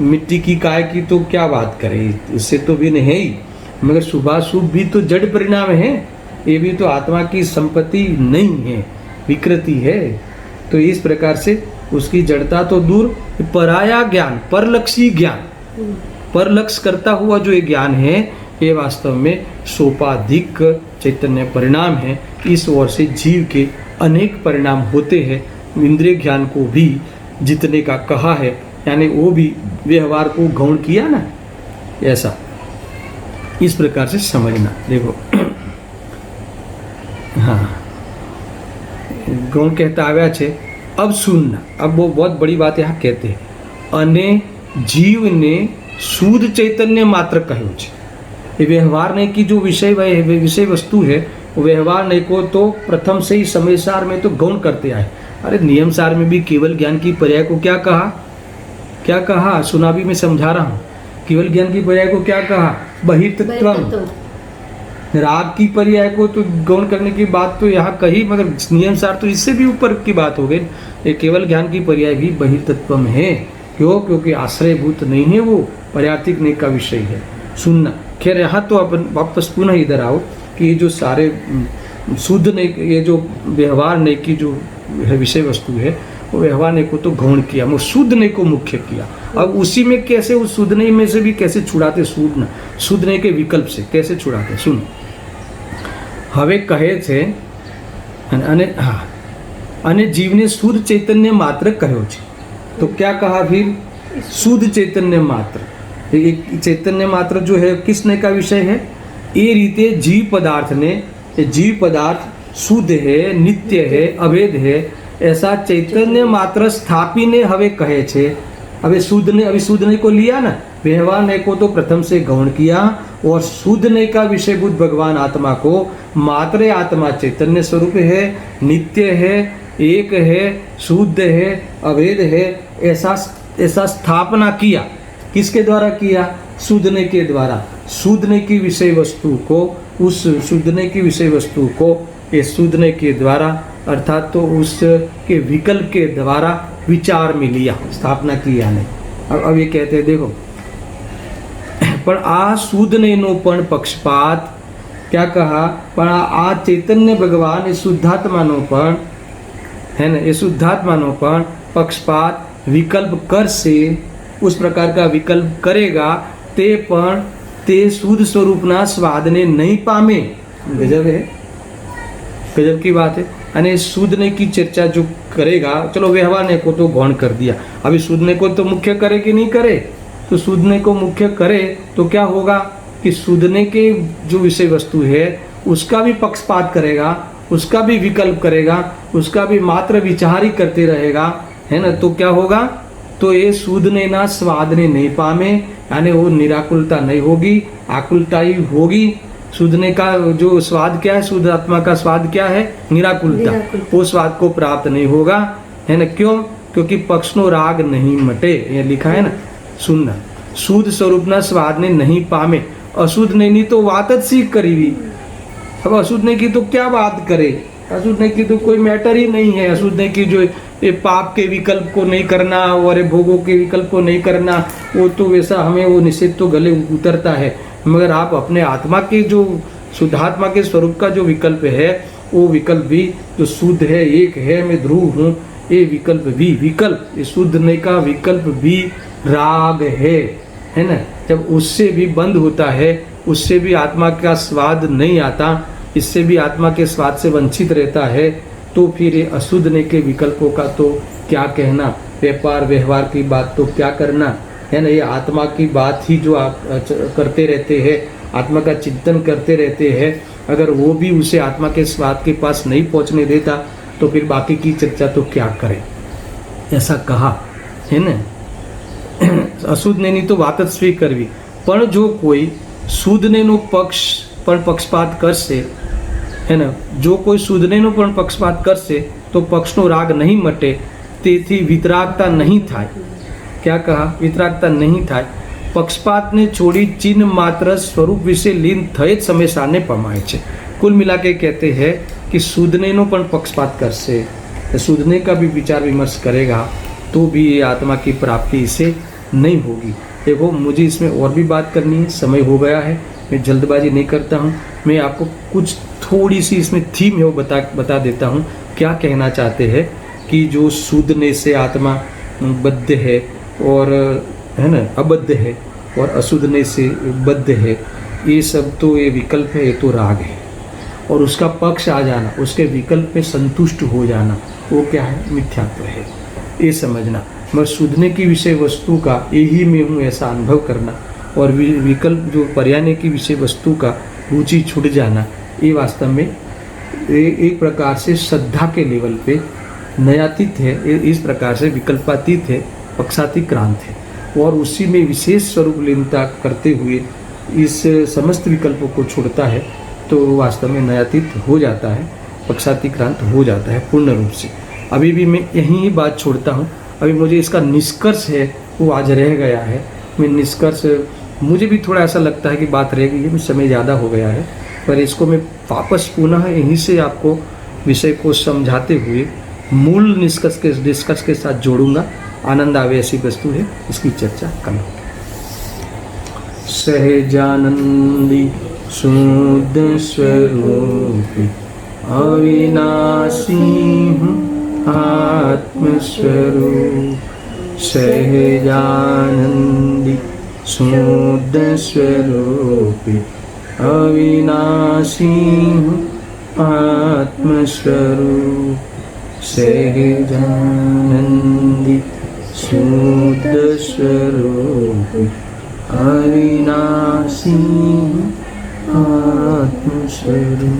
मिट्टी की काय की तो क्या बात करें, इससे तो भी नहीं है ही। मगर शुभाशुभ भी तो जड़ परिणाम है, ये भी तो आत्मा की संपत्ति नहीं है, विकृति है। तो इस प्रकार से उसकी जड़ता तो दूर, पराया ज्ञान, परलक्षी ज्ञान, परलक्ष्य करता हुआ जो ये ज्ञान है, ये वास्तव में सोपाधिक चैतन्य परिणाम है। इस ओर से जीव के अनेक परिणाम होते हैं। इंद्रिय ज्ञान को भी जितने का कहा है, यानी वो भी व्यवहार को गौण किया ना, ऐसा इस प्रकार से समझना। देखो हाँ, गौण कहता આવ્યા છે। अब सुनना, अब वो बहुत बड़ी बात यहाँ कहते हैं, अने जीव ने शुद्ध चैतन्य मात्र કહ્યું છે। ये व्यवहार नहीं की जो विषय वस्तु है, व्यवहार नहीं को तो प्रथम से ही समय सार में तो गौण करते आए। अरे नियम सार में भी केवल ज्ञान की पर्याय को क्या कहा? सुना भी मैं समझा रहा हूँ। केवल ज्ञान की पर्याय को क्या कहा? बहिर्तत्वम। राग की पर्याय को तो गौण करने की बात तो यहाँ कही, मगर नियम सार तो इससे भी ऊपर की बात हो गई। ये केवल ज्ञान की पर्याय भी बहिर्तत्वम है। क्यों? क्योंकि आश्रयभूत नहीं है, वो पर्यातिक नहीं का विषय है। सुनना, खैर यहाँ तो अपन वापस पुनः इधर आओ कि ये जो सारे शुद्ध नहीं, ये जो व्यवहार नहीं की जो विषय वस्तु है, वो व्यवहार नहीं को तो गौण किया, वो शुद्ध नहीं को मुख्य किया। अब उसी में कैसे, उस शुद्ध नहीं में से भी कैसे छुड़ाते? शुद्ध नहीं के विकल्प से कैसे छुड़ाते? सुनो, हवे कहे थे अने जीवने शुद्ध चैतन्य मात्र कहो छे। तो क्या कहा फिर? शुद्ध चैतन्य मात्र। एक चैतन्य मात्र जो है किसने का विषय है? ये रीते जीव पदार्थ शुद्ध है, नित्य है, अभेद है, ऐसा चैतन्य मात्र स्थापी ने हवे कहे छे। अभी शुद्ध ने को लिया ना, व्यवहार ने को तो प्रथम से गौण किया, और शुद्ध ने का विषयभूत भगवान आत्मा को मात्र आत्मा चैतन्य स्वरूप है, नित्य है, एक है, शुद्ध है, अभेद है, ऐसा स्थापना किया। किसके द्वारा किया? शुद्धने के द्वारा। शुद्धने की विषय वस्तु को, उस शुद्धने की विषय वस्तु को ये शुद्धने के द्वारा, अर्थात तो उसके विकल्प के द्वारा विचार में लिया, स्थापना किया नहीं। अब ये कहते हैं देखो, पर आ सूद ने नो पण पक्षपात, क्या कहा, पर आ चैतन्य भगवान ये शुद्धात्मा नो पण है ना, ये शुद्धात्मा नो पण पक्षपात विकल्प कर से उस प्रकार का विकल्प करेगा ते पण ते शुद्ध स्वरूपना स्वादने नहीं पामे। गजब है, गजब की बात है। यानी सूदने की चर्चा जो करेगा, चलो व्यवहार ने को तो गौण कर दिया, अभी सूदने को तो मुख्य करे कि नहीं करे, तो सूदने को मुख्य करे तो क्या होगा कि सूदने के जो विषय वस्तु है उसका भी पक्षपात करेगा, उसका भी विकल्प करेगा, उसका भी मात्र विचार ही करते रहेगा, है ना, तो क्या होगा, तो ये सूदने ना स्वादने नहीं पामे, यानी वो निराकुलता नहीं होगी, आकुलता ही होगी। सूदने का जो स्वाद क्या है, शुद्ध आत्मा का स्वाद क्या है, निराकुलता, वो स्वाद को प्राप्त नहीं होगा, है ना, क्यों, क्योंकि पक्षनो राग नहीं मटे, ये लिखा है ना, सुनना, शुद्ध स्वरूप ना स्वाद ने नहीं पामे, अशुद्ध ने नहीं तो वातत सीख करीबी। अब अशुद्ध ने की तो क्या बात करे, अशुद्ध ने की तो कोई मैटर ही नहीं है। अशुद्ध ने की जो ये पाप के विकल्प को नहीं करना और भोगों के विकल्प को नहीं करना, वो तो वैसा हमें वो निषेध तो गले उतरता है, मगर आप अपने आत्मा के जो शुद्धात्मा के स्वरूप का जो विकल्प है, वो विकल्प भी जो शुद्ध है, एक है, मैं ध्रुव हूँ, ये विकल्प भी, विकल्प ये शुद्धने का विकल्प भी राग है ना, जब उससे भी बंद होता है, उससे भी आत्मा का स्वाद नहीं आता, इससे भी आत्मा के स्वाद से वंचित रहता है, तो फिर ये अशुद्धने के विकल्पों का तो क्या कहना, व्यापार व्यवहार की बात तो क्या करना, है ना, ये आत्मा की बात ही जो आप करते रहते हैं, आत्मा का चिंतन करते रहते हैं, अगर वो भी उसे आत्मा के स्वाद के पास नहीं पहुंचने देता तो फिर बाकी की चर्चा तो क्या करें, ऐसा कहा है ना। अशुद्ध ने नहीं तो वातत स्वीक करवी, पण जो कोई शुद्ध ने नो पक्ष पण पक्षपात करશે, है ना, जो कोई શુદ્ધને નો પણ પક્ષપાત કરશે તો પક્ષનો રાગ નહીં મટે, તેથી વિતરાગતા નહીં થાય। क्या कहा, वितरागता नहीं થાય, પક્ષપાતને છોડી चिन्ह मात्र स्वरूप विषय लीन થયે જ સમેસાને પમાય છે। कुल मिला के कहते हैं कि शुद्धने नो पण पक्षपात करશે, शुद्धने का भी विचार विमर्श करेगा तो भी ये आत्मा की प्राप्ति इसे नहीं होगी। देखो मुझे इसमें और भी बात करनी है, समय हो गया है, मैं जल्दबाजी नहीं करता हूँ, मैं आपको कुछ थोड़ी सी इसमें थीम है वो बता देता हूँ। क्या कहना चाहते हैं कि जो शुद्धने से आत्मा बद्ध है और है ना अबद्ध है और अशुद्धने से बद्ध है, ये सब तो ये विकल्प है, ये तो राग है, और उसका पक्ष आ जाना, उसके विकल्प में संतुष्ट हो जाना, वो क्या है, मिथ्यात्व है, ये समझना। मगर शुद्धने की विषय वस्तु का यही मैं हूँ ऐसा अनुभव करना, और विकल्प जो पर्याय की विषय वस्तु का रुचि छूट जाना, ये वास्तव में एक प्रकार से श्रद्धा के लेवल पे नयातीत है, इस प्रकार से विकल्पातीत है, पक्षातिक्रांत है, और उसी में विशेष स्वरूप लीनता करते हुए इस समस्त विकल्पों को छोड़ता है, तो वास्तव में नयातीत हो जाता है, पक्षातिक्रांत हो जाता है पूर्ण रूप से। अभी भी मैं यहीं ही बात छोड़ता हूँ, अभी मुझे इसका निष्कर्ष है वो आज रह गया है। मैं निष्कर्ष, मुझे भी थोड़ा ऐसा लगता है कि बात रह गई है, समय ज़्यादा हो गया है, पर इसको मैं वापस पुनः यहीं से आपको विषय को समझाते हुए मूल निष्कर्ष के साथ जोड़ूंगा। आनंद आवे ऐसी वस्तु है, इसकी चर्चा कल होगी। सहजानंदी शुद्ध स्वरूपी अविनाशी हूँ आत्मस्वरूप, सहजानंदी शुद्ध स्वरूपी अविनाशी हूँ आत्मस्वरूप, सहजानंदी शुद्ध स्वरूपी अविनाशी हूँ आत्मस्वरूप।